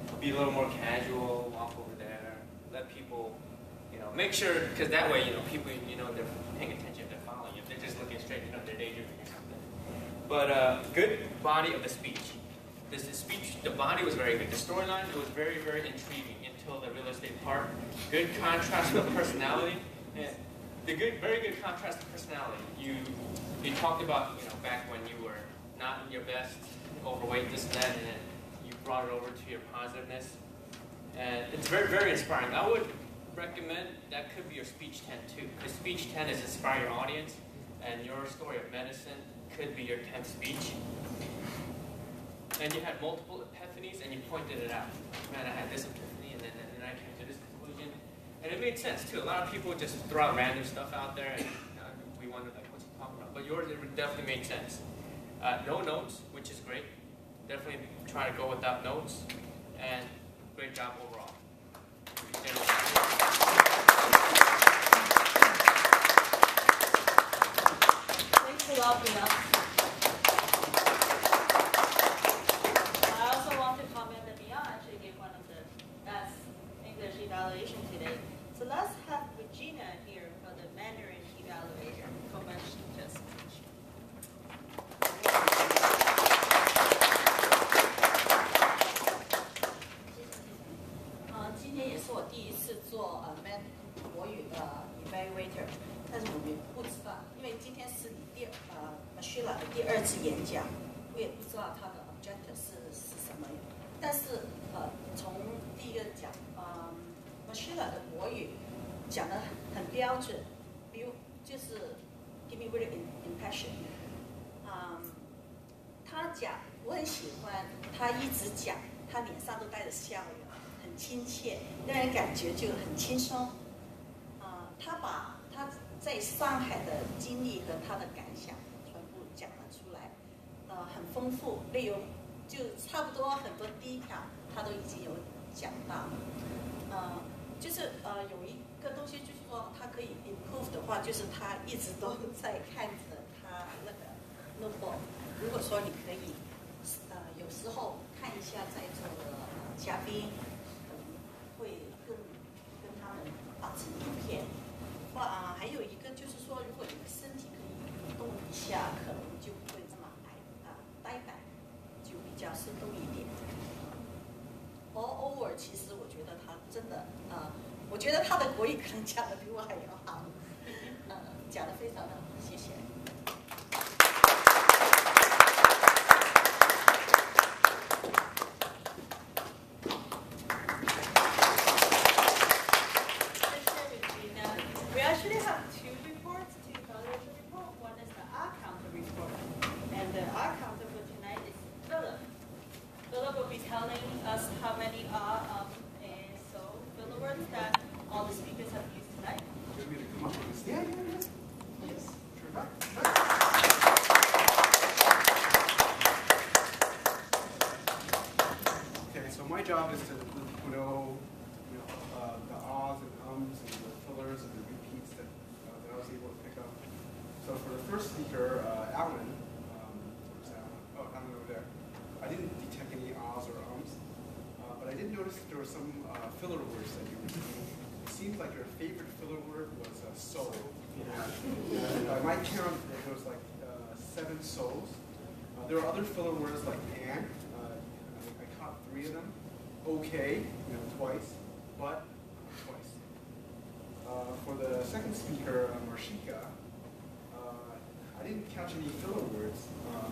You can be a little more casual, walk over there, let people, make sure, because that way, people, they're paying attention, they're following you. If they're just looking straight, they're daydreaming or something. But good body of the speech. The speech, the body was very good. The storyline, it was very, very intriguing until the real estate part. Good contrast with personality. And very good contrast to personality. You talked about back when you were not in your best, overweight, this and that, and then you brought it over to your positiveness, and it's very, very inspiring. I would recommend that could be your speech 10 too, because speech 10 is inspire your audience, and your story of medicine could be your 10th speech. And you had multiple epiphanies, and you pointed it out. Man, I had this epiphany, and then I came to this conclusion. And it made sense, too. A lot of people just throw out random stuff out there, and we wonder, like, what's he talking about? But yours, it definitely made sense. No notes, which is great. Definitely try to go without notes. And great job overall. Thanks a lot, Mia. I also want to comment that Mia actually gave one of the best English evaluation today. So let's have Regina here for the Mandarin evaluation for Mashika's speech. 今天也是我第一次做国语的 evaluator， 但是我们不知道，因为今天是你Mashila 的第2次演讲，我也不知道他的 objective 是什么。但是从第一个讲Mashila 的国语讲得很标准，比如就是 give me really impression。他讲我很喜欢，他一直讲，他脸上都带着笑容。 很亲切，让人感觉就很轻松。他把他在上海的经历和他的感想全部讲了出来，很丰富，内容就差不多很多第一条他都已经有讲到。就是有一个东西就是说他可以 improve 的话，就是他一直都在看着他那个 notebook。如果说你可以有时候看一下在座的嘉宾。 会跟他们保持连线，还有一个就是说，如果你的身体可以动一下，可能就不会这么呆板，就比较生动一点。All over， 其实我觉得他真的我觉得他的国语可能讲的比我还要好，讲的非常的好，谢谢。 My job is to know, the ahs and ums and the fillers and the repeats that I was able to pick up. So for the first speaker, Alan, where's Alan? Oh, Alan over there. I didn't detect any ahs or ums, but I did notice that there were some filler words that you were using. It seems like your favorite filler word was soul. By my count, there was like 7 souls. There are other filler words like and. I caught 3 of them. Okay, twice, but twice. For the second speaker, Marshika, I didn't catch any filler words,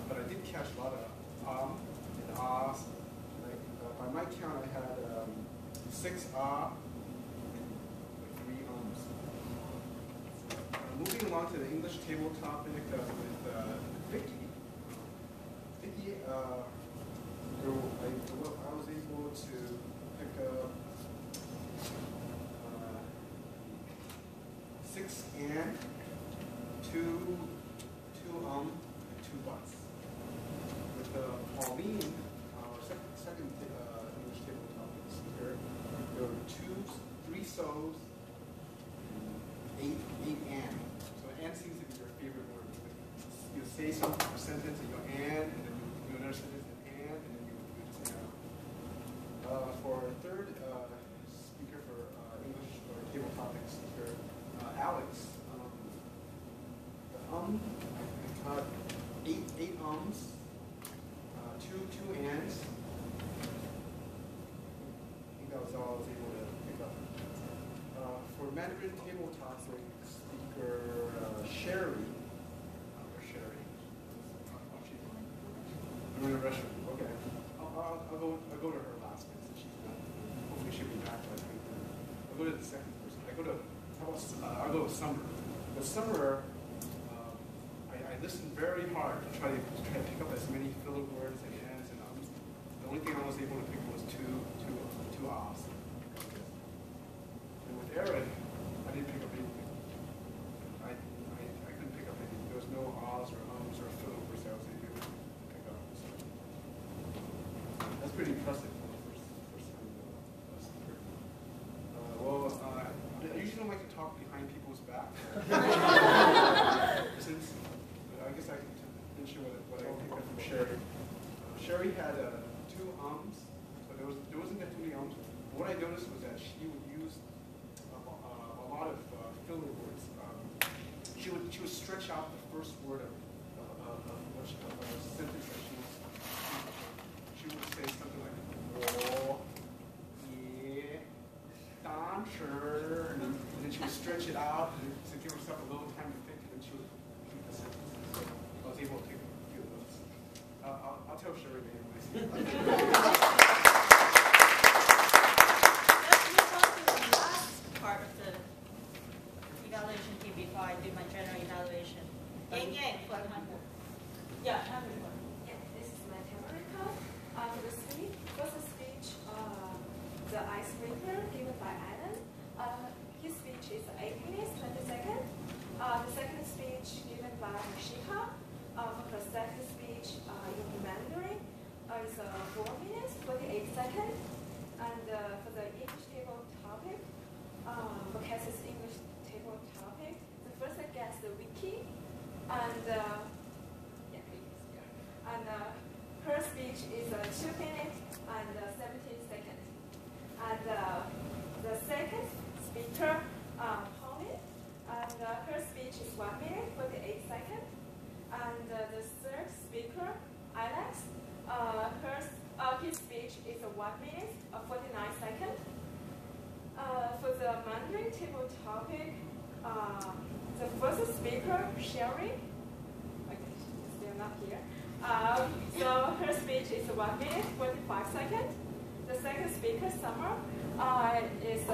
but I did catch a lot of and ahs. By my count, I had 6 ah and 3 ums. Moving along to the English table topic with Vicky. Vicky, I was able to pick up 6 and 2 and 2 buts. With Pauline, our second English table topic speaker, there were 3 so's, 8 and. So and seems to be your favorite word. You say some sentence and you go and then you do another sentence. For our third speaker for English or table topic speaker, Alex, I caught 8 ums, 2 ands. I think that was all I was able to pick up. For Mandarin table topic speaker, coworker Sherry. Where's Sherry? Oh, she's I'm in the restroom. Okay. I'll go to her last minute since she's not. Hopefully she'll be back by then. I'll go to the second person. I'll go with Summer. With Summer, I listened very hard to try to pick up as many filler words and ends and ums. The only thing I was able to pick was two ahs. And with Eric, I didn't pick up anything. I couldn't pick up anything. There was no ahs or ums or filler words that I was able to pick up. So that's pretty impressive for the first time. I usually don't like to talk behind people's back. Since I guess I can mention what I picked up from Sherry. Sherry had two ums, so there wasn't that too many ums. But what I noticed was that she would use a lot of filler words. She would stretch out the first word of a sentence that she was speaking. She would say something like, "Oh, yeah, damn sure," and then she would stretch it out to give herself a little time to think, and then she would keep the sentence. So I was able to take a few of those. I'll tell Sherry later when I see her. Let's move on to the last part of the evaluation team before I do my general evaluation. Yang, for example. Yeah, everyone. Yeah, this is my temporary for the speech. First speech, the icebreaker given by Alan. His speech is 8 minutes, 20 seconds. The second speech given by Shika. For the second speech in Mandarin is 4 minutes, 48 seconds. And for the English table topic, for Cass's English table topic, the first guest the wiki, and her speech is 2 minutes and 17 seconds. And the second speaker, Pauline, and her speech is 1 minute, 48 seconds. And the third speaker, Alex, his speech is 1 minute, 49 seconds. For the Mandarin table topic, the first speaker, Sherry, still not here. So her speech is 1 minute, 45 seconds. The second speaker, Summer, is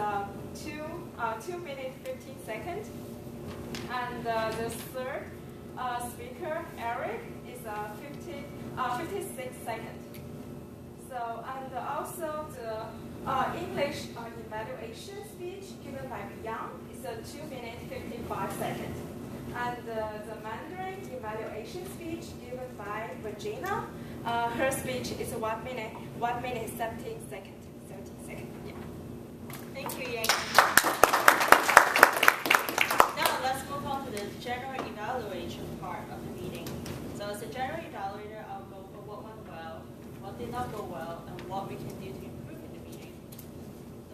2 minutes, 15 seconds. And the third speaker, Eric, is 56 seconds. So, and also the English evaluation speech given by Yang is 2 minutes, 55 seconds. And the Mandarin evaluation speech given by Regina, her speech is 1 minute, 17 seconds. 17 seconds, yeah. Thank you, Yang. Now let's move on to the general evaluation part of the meeting. So as a general evaluator, I'll go over what went well, what did not go well, and what we can do to improve in the meeting.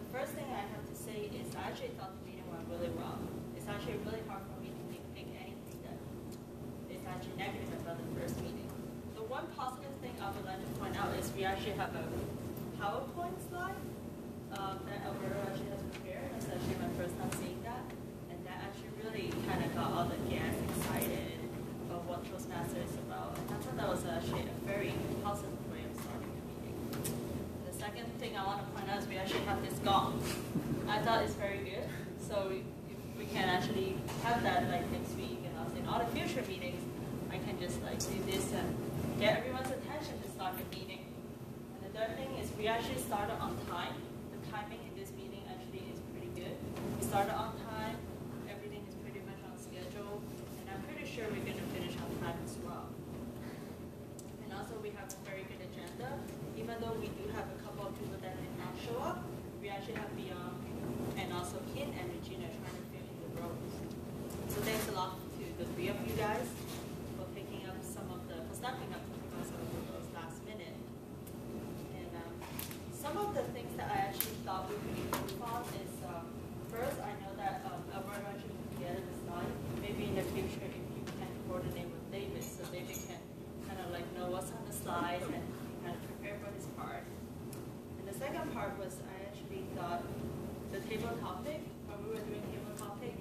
The first thing I have to say is I actually thought the meeting went really well. It's actually really hard for me to pick anything that is actually negative about the first meeting. The one positive thing I would like to point out is we actually have a PowerPoint slide that Alberto actually has prepared. That's actually my first time seeing that. And that actually really kind of got all the guests excited about what Toastmaster is about. And I thought that was actually a very positive way of starting the meeting. The second thing I want to point out is we actually have this gong. I thought it's very good. So if we can actually have that like next week and also in all the future meetings, I can just like do this and get everyone's attention to start the meeting. And the third thing is we actually started on time. The timing in this meeting actually is pretty good. We started on time. Everything is pretty much on schedule. And I'm pretty sure we're going to finish on time as well. And also we have a very good agenda. Even though we do have a couple of people that did not show up, we actually have Beyond and also Kin and Regina trying to fill in the roles. So thanks a lot to the three of you guys for picking up some of the, for stepping up to pick up some of the roles last minute. And some of the things that I actually thought we could improve on is, first, I know that Alberto actually put together the slide. Maybe in the future, if you can coordinate with David, so David can kind of like know what's on the slides and kind of prepare for his part. And the second part was I actually thought the table topic, when we were doing table topic,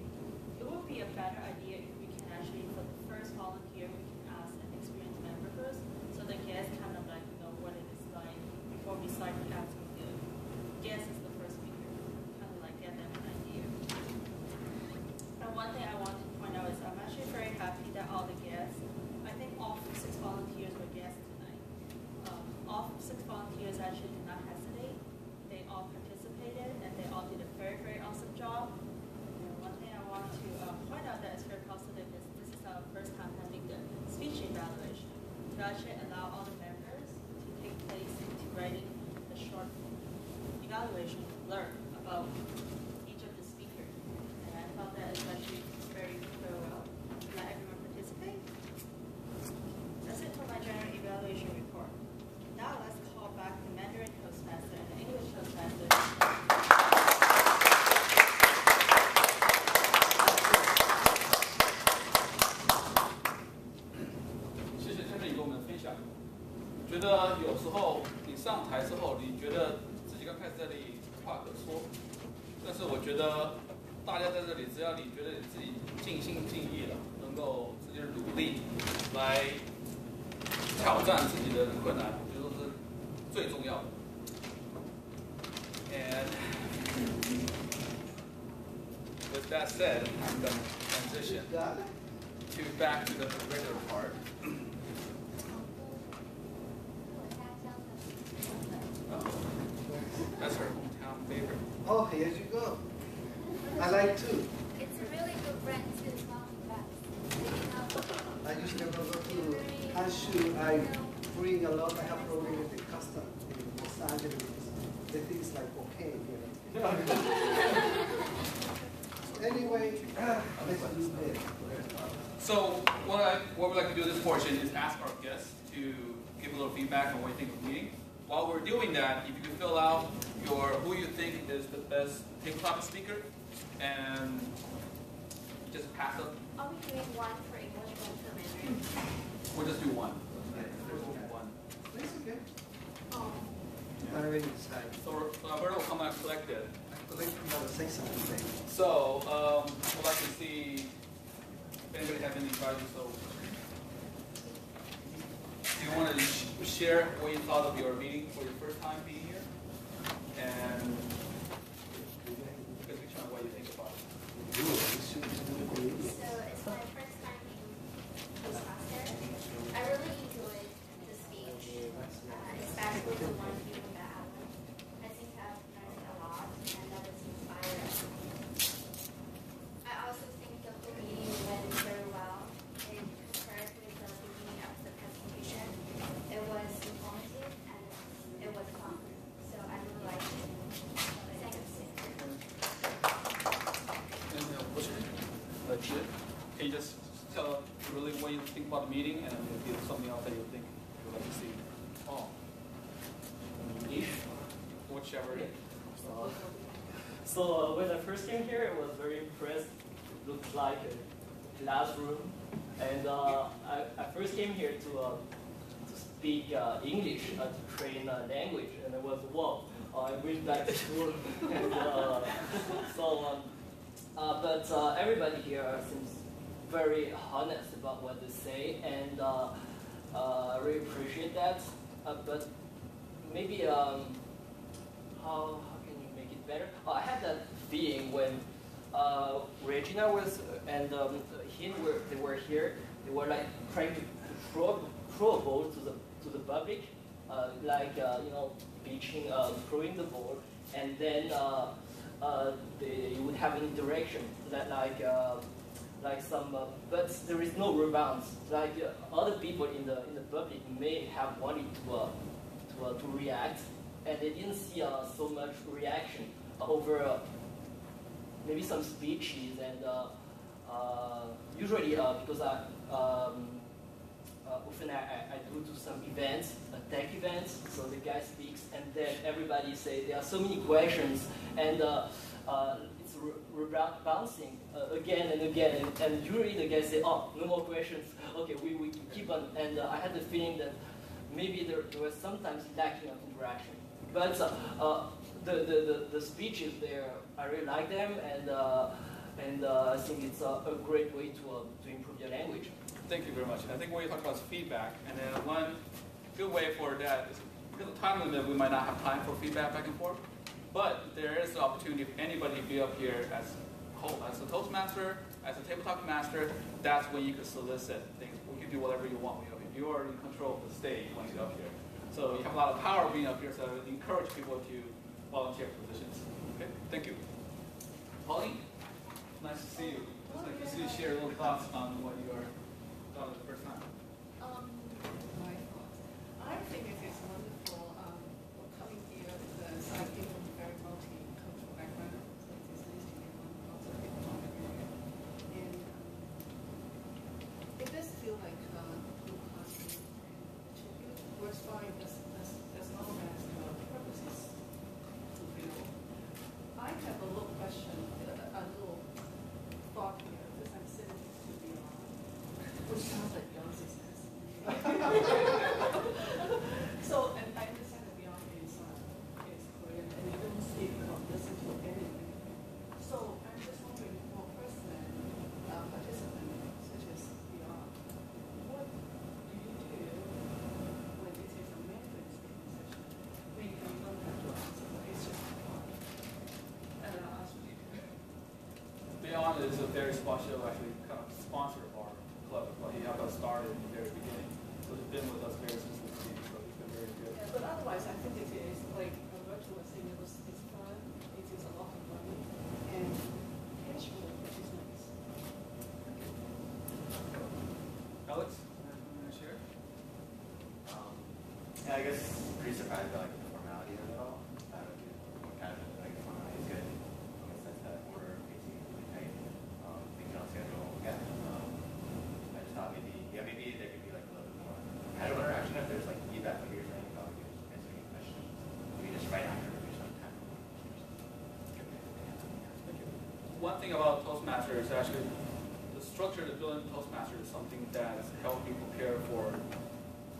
it would be a better idea if we can actually, for the first volunteer, we can ask an experienced member first, so the guests kind of like know what it is like before we start asking the guest as the first speaker, kind of like get them an idea. And one thing I want to point out is I'm actually very happy that all the guests, I think all 6 volunteers were guests tonight. All 6 volunteers actually did not hesitate. They all participated and they all did a very, very awesome job. And one thing I want to point out that is very positive is this is our first time having the speech evaluation to actually allow all the members to take place into writing the short evaluation, learn about each of the speakers. And I thought that is actually very well. Let everyone participate. That's it for my general evaluation report. Now let's call back the Mandarin Toastmaster and the English Toastmaster. 谢谢 Tiffany 给我们的分享。觉得有时候你上台之后，你觉得自己刚开始在这里无话可说，但是我觉得大家在这里，只要你觉得你自己尽心尽意了，能够自己的努力来挑战自己的困难，我觉得是最重要的。And with that said, I'm going to transition back to the regular part. That's her hometown favorite. Oh, here you go. I like too. It's a really good brand too. It's not the best. I usually when I go to Hanshu, I bring a lot. I have problem with the custom in Los Angeles. They think it's like cocaine, you know. Anyway, let's do this. So what we'd like to do in this portion is ask our guests to give a little feedback on what you think of the meeting. While we're doing that, if you could fill out who you think is the best tabletop speaker, and just pass up. Are we doing one for English, one for Mandarin? We'll just do one. One. It's okay. Oh. I already decided. So Alberto will come out and collect it. I think I'm going to say something. So we'd like to see if anybody has any advice. So do you want to share what you thought of your meeting for your first time being here? And just what you think about it. So it's my first time being Toastmaster. I really enjoyed the speech, especially the one given by Alan. I think I've learned a lot, and that was inspiring. I also think the whole meeting went very well. And compared with the beginning of the presentation, it was informative and it was fun. So I really liked it. Thanks. Can you just tell really what you think about the meeting, and if there's something else that you think you'd like to see? Oh, English. whichever. So when I first came here, I was very impressed. It looked like a classroom, and I first came here to speak English, to train language, and I was wow. I went back to school, and but everybody here seems very honest about what they say, and I really appreciate that. But maybe how can you make it better? I had that feeling when Regina was and they were here. They were like trying to throw a ball to the public, pitching, throwing the ball, and then they would have an interaction like some, but there is no rebounds. Like other people in the public may have wanted to react, and they didn't see so much reaction over maybe some speeches, and usually because often I do to some events, tech events, so the guy speaks, and then everybody say there are so many questions, and it's bouncing again and again, and usually the guy say, oh, no more questions, okay, we keep on, and I had the feeling that maybe there was sometimes lacking of interaction. But the speeches there, I really like them, and And I think it's a great way to improve your language. Thank you very much. I think what you talked about is feedback. And then one good way for that is, because of time limit, we might not have time for feedback back and forth. But there is the opportunity if anybody be up here as a Toastmaster, as a table talk master, that's when you could solicit things. You can do whatever you want when you're up here. You are in control of the stage once you're up here. So you have a lot of power being up here, so I would encourage people to volunteer for positions. Okay, thank you. Pauline, nice to see you. It's nice to see you share a little thoughts on what you are done the first time. My thoughts. I think it is wonderful coming here because I came from a very multicultural background, so it is nice to get lots of people from everywhere. And it does feel like a group classroom. It works fine as long as the purpose is fulfilled. I have a little question, a little thought here, because I'm sitting next to Beyond, which sounds like Beyonce's nest. So, and I understand that Beyond is Korean, and you don't speak or listen to anything. So, I'm just wondering, for a person, participant such as Beyond, what do you do when it is a Mandarin speaking session? Maybe you don't have to answer, but it's just fun. And I'll ask you. Beyond is a very special, actually, kind of sponsor of our club. Well, he helped us start in the very beginning. So he's been with us very since the beginning, so he's been very good. Yeah, but otherwise, I think it is like a virtual thing. It's fun. It is a lot of money and casual, which is nice. Alex, want to share? Yeah, I guess pretty surprised by like the formality of it all. Kind of like the formality is good in the sense that we're basically really tight, thinking on schedule. Yeah. I just thought maybe there could be like a little bit more casual interaction if there's like feedback like you're saying about you answering any questions. Maybe just right after we just have time. Thank you. One thing about Toastmasters is actually the structure of the building Toastmasters is something that helps you prepare for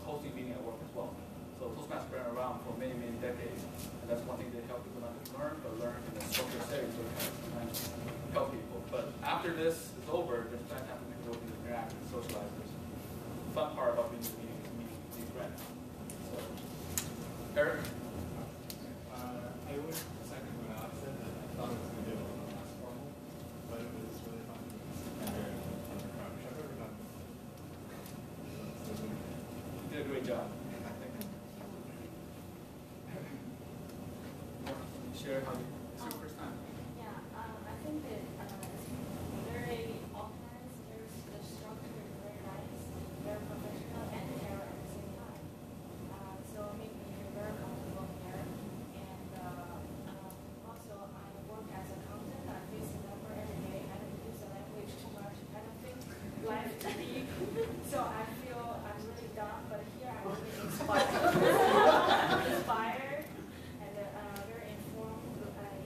hosting meeting at work as well. So Toastmasters have been around for many, many decades, and that's one thing they help people not just learn, but learn in a structured setting so it can sometimes help people. But after this is over, there's plenty of time for people to interact and socialize. There's the fun part about being in the meeting, meeting friends. So, Eric? I would second what Alex said. I thought it was going to be a little less formal, but it was really fun to sit there and the crowd, which I've never done. So it was really good. You did a great job. Share how it's your first time. Yeah, I think that it's very organized. The structure is very nice, very professional, and fair at the same time. So it made me feel very comfortable here. And also, I work as an accountant. I face the number every day. I don't use the language too much. I don't think life is deep. So I feel I'm really dumb, but here I'm really inspired. Inspired. And very informed, and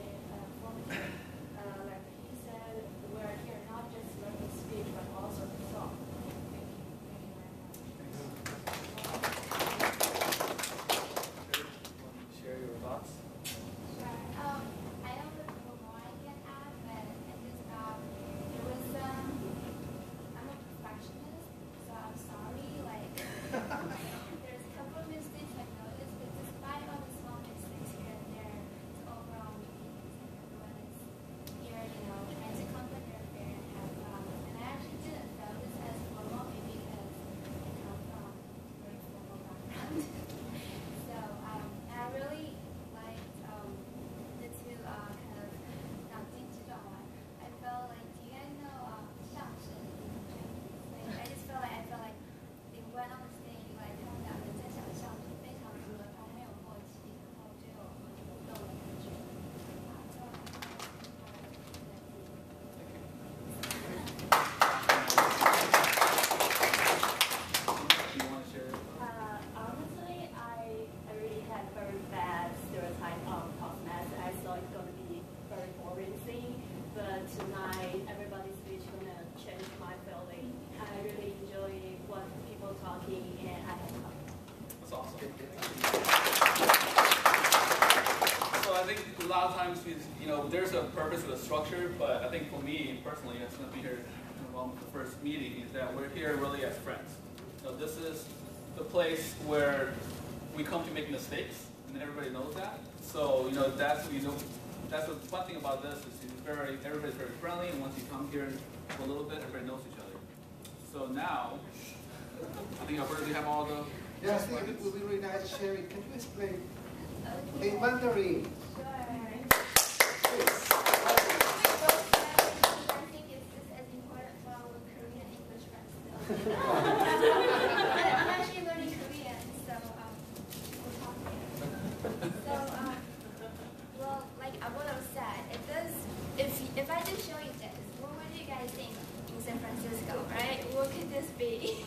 sometimes there's a purpose with a structure, but I think for me personally, it's going to be here on the first meeting, is that we're here really as friends. This is the place where we come to make mistakes, and everybody knows that. So that's the fun thing about this is everybody's very friendly, and once you come here for a little bit, everybody knows each other. So now, I think Alberto, you have all the. Yeah, I think it would be really nice. Sherry, can you explain in Mandarin? Sure. I think it's just as important for our Korean English friends. I'm actually learning Korean, so we'll talk later. So, well, like Alberto said, it does. If I just show you this, what would you guys think in San Francisco, right? What could this be?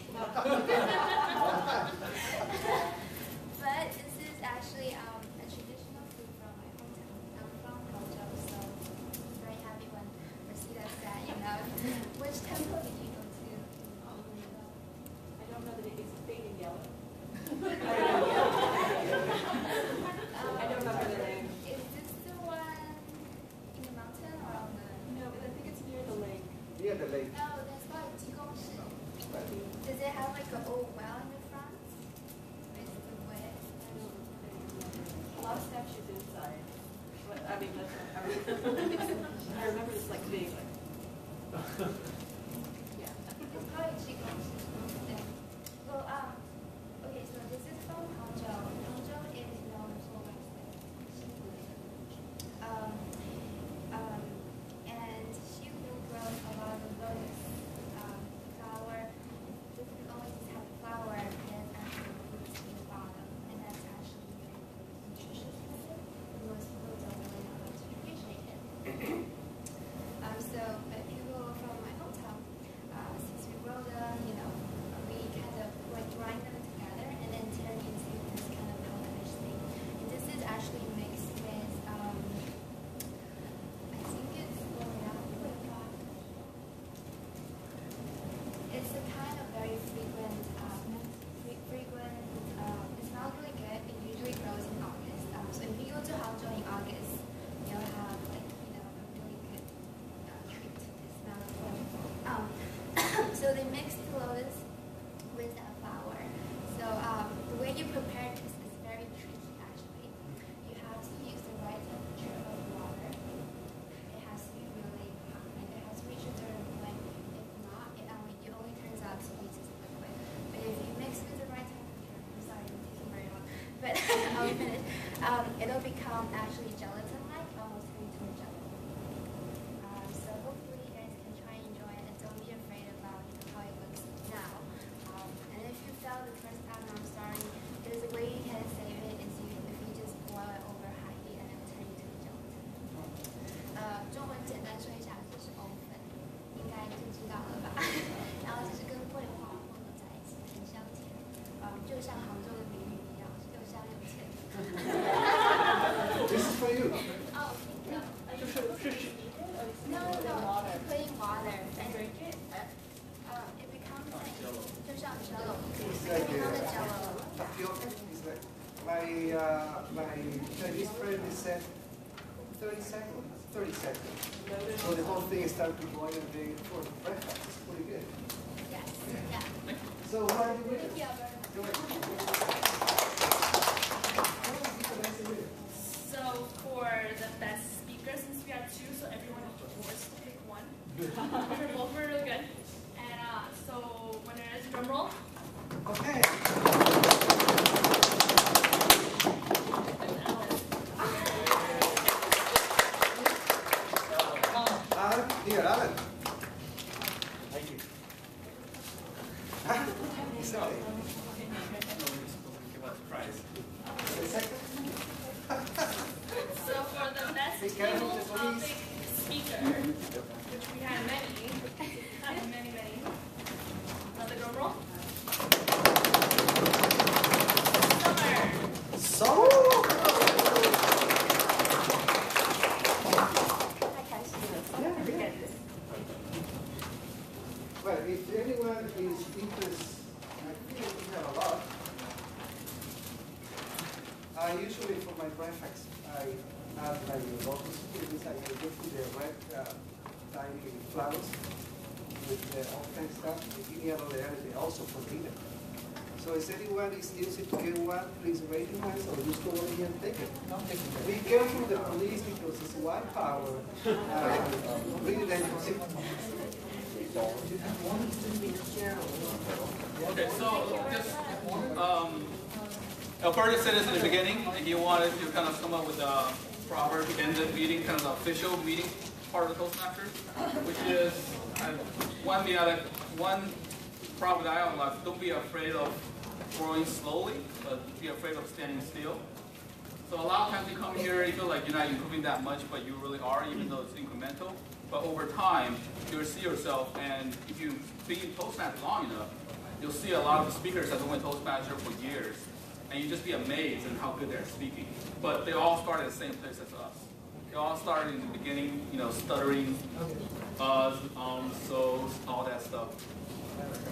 But this is actually a traditional food from my hometown. I'm from Hangzhou, so I'm very happy when Rosita said, which temple did you go to? I don't know that it is big and yellow. I don't remember the name. Is this the one in the mountain or on the? No, but I think it's near the lake. Near the lake. No, that's called Jigongshi. Does it have like an old well in the front? Is the way? A lot of statues inside. But, I mean, that's not, I remember it's like big. Like, yeah. It's called Jigongshi. Well, okay, so this is from Hangzhou. Hangzhou is known for seafood. And seafood grows a lot of lotus flower. This doesn't always just have flower, it has actually roots in the bottom, and that's actually very nutritious. Most people don't really know how to appreciate it. So, but people from my hometown, since we grow them, we kind of like grind them together and then turn into this kind of powderish thing. And this is actually mixed with, I think it's it's a kind of very frequent, it smells really good. It usually grows in August. So if you go to Hangzhou in August, you'll have like, a really good treat. It smells wonderful. So they mix the lotus with that flour. So the way you prepare this is very tricky actually. You have to use the right temperature of water. It has to be really hot. Like it has to reach a certain point. If not, it only turns out to be just liquid. But if you mix with the right temperature, I'm sorry, I'm taking very long, but I'll finish. It'll become actually gelatin-like, almost turn into a jello. So hopefully you guys can try and enjoy it and don't be afraid about how it looks now. And if you fail the first time, I'm sorry. There's a way you can save it is if you just boil it over high heat and it'll turn into a gelatin. 中文简单说一下就是藕粉，应该就知道了吧？然后就是跟桂花混合在一起，很香甜。就像杭州的美女一样，又香又甜。This is for you. Oh, thank you. No, plain water and drink it. It becomes like 就像 jello. It becomes a jello. Tapioca is like my Chinese friend said 30 seconds. 30 seconds. So the whole thing started to boil and they for breakfast. It's pretty good. Yes. Yeah. So what are you with? Thank you, Alberto. So for the best speaker, since we have two, so everyone is forced to pick one. They're both really good. And so winner is drum roll. Okay. Alan, here, Alan. Thank you. Sorry. Give us a prize. A second. So for the best Be careful, table please. topic speaker, which we had many. Another drum roll. Summer. Well, if anyone is interested, I think we have a lot. I usually for my breakfast, I add like the local students, like you get to the red tiny flowers with all kinds of stuff. Any other area, they also forbidden. So if anyone is interested to get one, please raise your hands or just go over here and take it. Be careful with the police because it's white power. Really dangerous. Okay, so just Alberto said this in the beginning, and he wanted to kind of come up with a proper end of meeting, kind of the official meeting part of the Toastmasters, which is one problem that I have, don't be afraid of growing slowly, but be afraid of standing still. So a lot of times you come here, you feel like you're not improving that much, but you really are, even though it's incremental. But over time, you'll see yourself, and if you be in Toastmasters long enough, you'll see a lot of speakers that have been Toastmasters for years, and you just be amazed at how good they're speaking. But they all start at the same place as us. They all started in the beginning, stuttering, so all that stuff.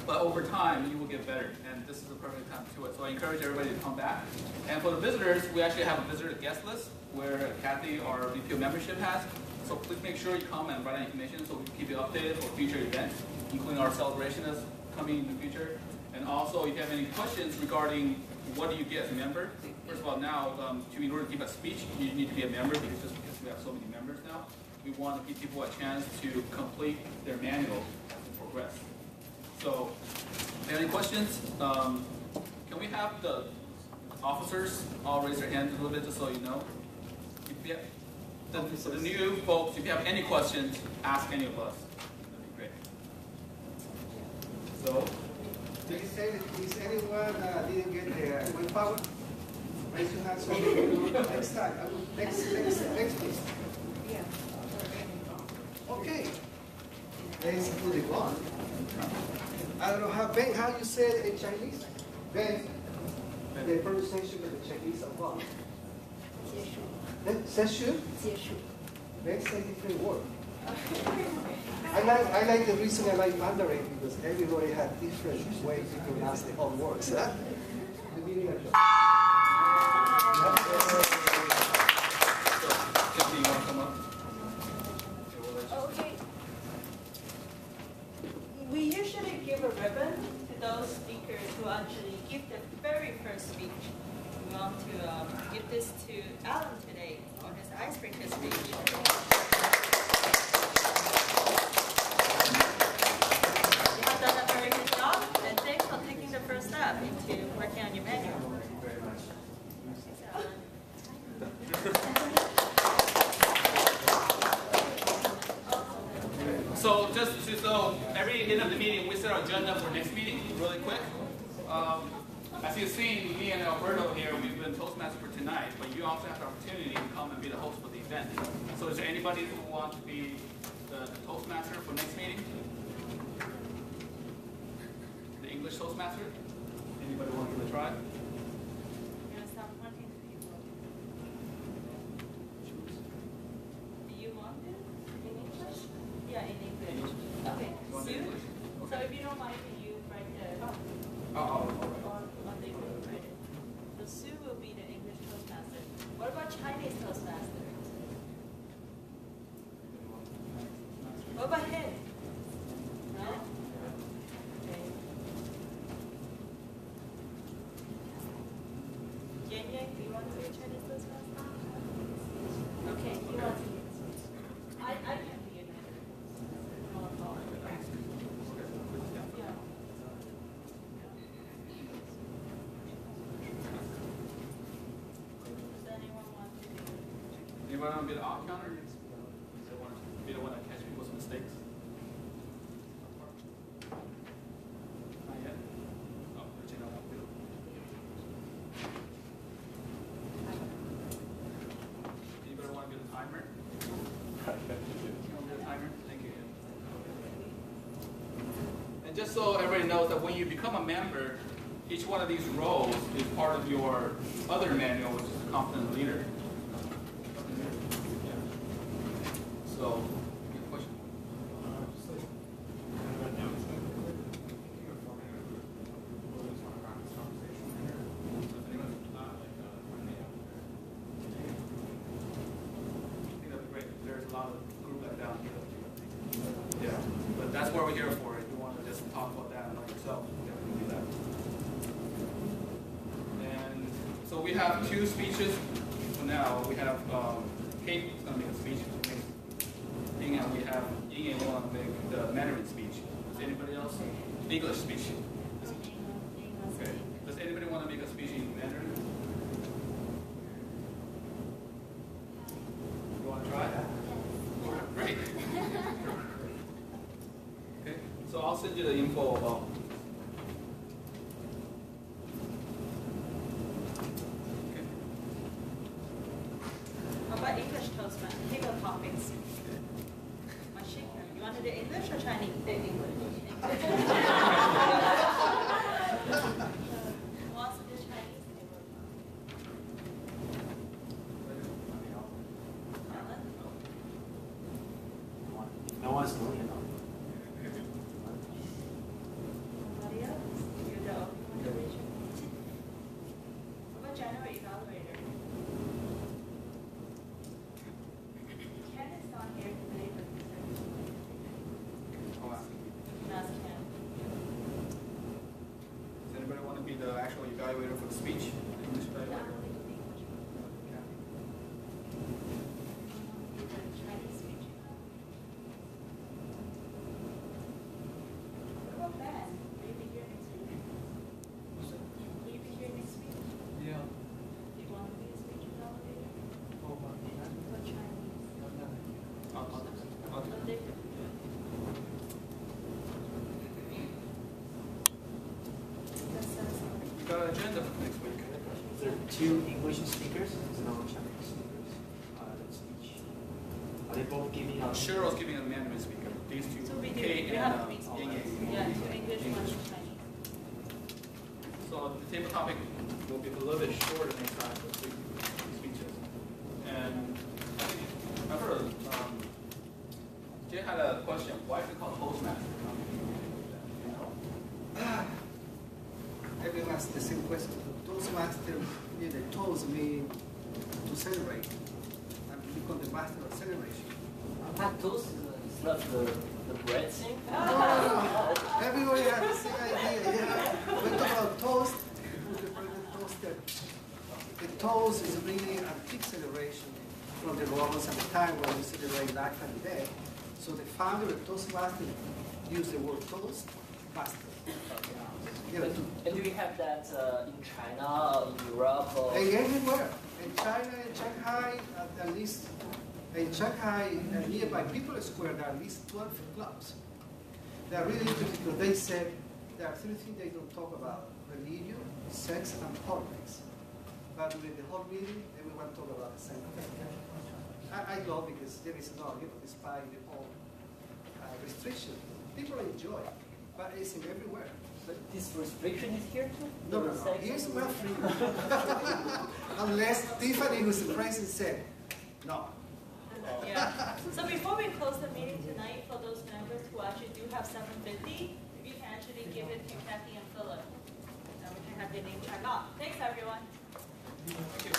But over time, you will get better, and this is the perfect time to do it. So I encourage everybody to come back. And for the visitors, we actually have a visitor guest list where Kathy, our VP of membership, has. So please make sure you come and write down information so we can keep you updated for future events, including our celebration that's coming in the future. And also, if you have any questions regarding what do you get as a member, first of all, now, in order to give a speech, you need to be a member because we have so many members now. We want to give people a chance to complete their manual as we progress. So, if you have any questions, can we have the officers all raise their hands a little bit just so you know? If you have, for the new folks, if you have any questions, ask any of us. That'd be great. So, is anyone didn't get the willpower? Raise your hand so we can do it next time. Next please. Yeah. Okay. Let's put it on. I don't know how you say it in Chinese. Ben, the pronunciation of the Chinese are wrong. 结束. Let's say different word. I like the reason I like Mandarin because everybody has different ways to pronounce the whole words. The meaning of Okay. We usually give a ribbon to those speakers who actually give the very first speech. We want to give this to Alan today for his icebreaker speech. You have done a very good job, and thanks for taking the first step into working on your manual. Thank you very much. So every end of the meeting, we set our agenda for next meeting really quick. As you've seen, me and Alberto here, we've been Toastmasters for tonight, but you also have the opportunity to come and be the host for the event. So is there anybody who wants to be the Toastmaster for next meeting? The English Toastmaster? Anybody want to give it a try? You're going to start pointing to people. Do you want it in English? Yeah, in English. Okay. Sue? So if you don't mind, can you write the on the group, write it. So Sue will be the English Toastmaster. What about Chinese Toastmaster? What about him? No? Okay. Yang Yang, do you want to be a Chinese Toastmaster? Okay, you want to be. I can be a Mandarin. No problem. Yeah. Does anyone want to do? Anybody want to be the off counter? They want to be the one that catch people's mistakes? Not yet? Oh, Regina won't do it. Anybody want to be the timer? You want to be the timer? Thank you. And just so everybody knows that when you become a member, each one of these roles is part of your other manual, which is the Confident Leader. So, any question? Just like kind of an announcement. Thinking of forming a group, we'll just want to have this conversation here. So if anyone's not like friendly out there. yourself. Definitely do that. And so we have 2 speeches for now. We have Kate is going to make a speech. And we have Ying will make the Mandarin speech. Does anybody else? English speech. Okay. Does anybody want to make a speech in Mandarin? You want to try? Great. Okay. So I'll send you the info about. Okay. How about English Toastmaster? Pick up topics. You want to do English or Chinese? English. Who wants to do Chinese? No one's doing it. Nobody else? You know. How about January evaluator? Ken is not here today, but he's Ask Ken. Does anybody want to be the actual evaluator for the speech? English evaluator? Chinese speech. What about Ben? Will you be here next week? Will you be here next week? Yeah. Do you want to be a speech evaluator? For Chinese. Monday? You got an agenda for next week. There are 2 English speakers and no Chinese speakers. That speech. Are they both giving out? Cheryl's giving a Mandarin speaker. These 2, So we do. Kate We and have to Ying Ying. Yeah, 2 English, 1 Chinese. So the table topic will be a little bit shorter next time for 3 speeches. And I think I've heard Jay had a question. Why is it called Toastmaster? Everyone asks the same question. Toastmaster, the toast mean to celebrate. And become the master of celebration. Toast is not the bread thing? No. Everybody has the same idea. Yeah. We talk about toast. The toast is really a big celebration from the Romans at the time when we celebrate Black Friday. So the founder of Toastmaster used the word toast, master. And do we have that in China, in Europe? Or? Everywhere. In China, in Shanghai, at least, in Shanghai, nearby People's Square, there are at least 12 clubs. They are really interesting because they said there are 3 things they don't talk about: religion, sex, and politics. But during the whole meeting, everyone talk about the same thing. I love because there is no, despite the whole restriction, people enjoy it, but it's everywhere. But this restriction is here too? No. Here's my freedom. Unless Tiffany, who's the president, said no. Yeah. So before we close the meeting tonight, for those members who actually do have 750, you can actually give it to Kathy and Philip. And we can have their name checked off. Thanks, everyone. Thank you.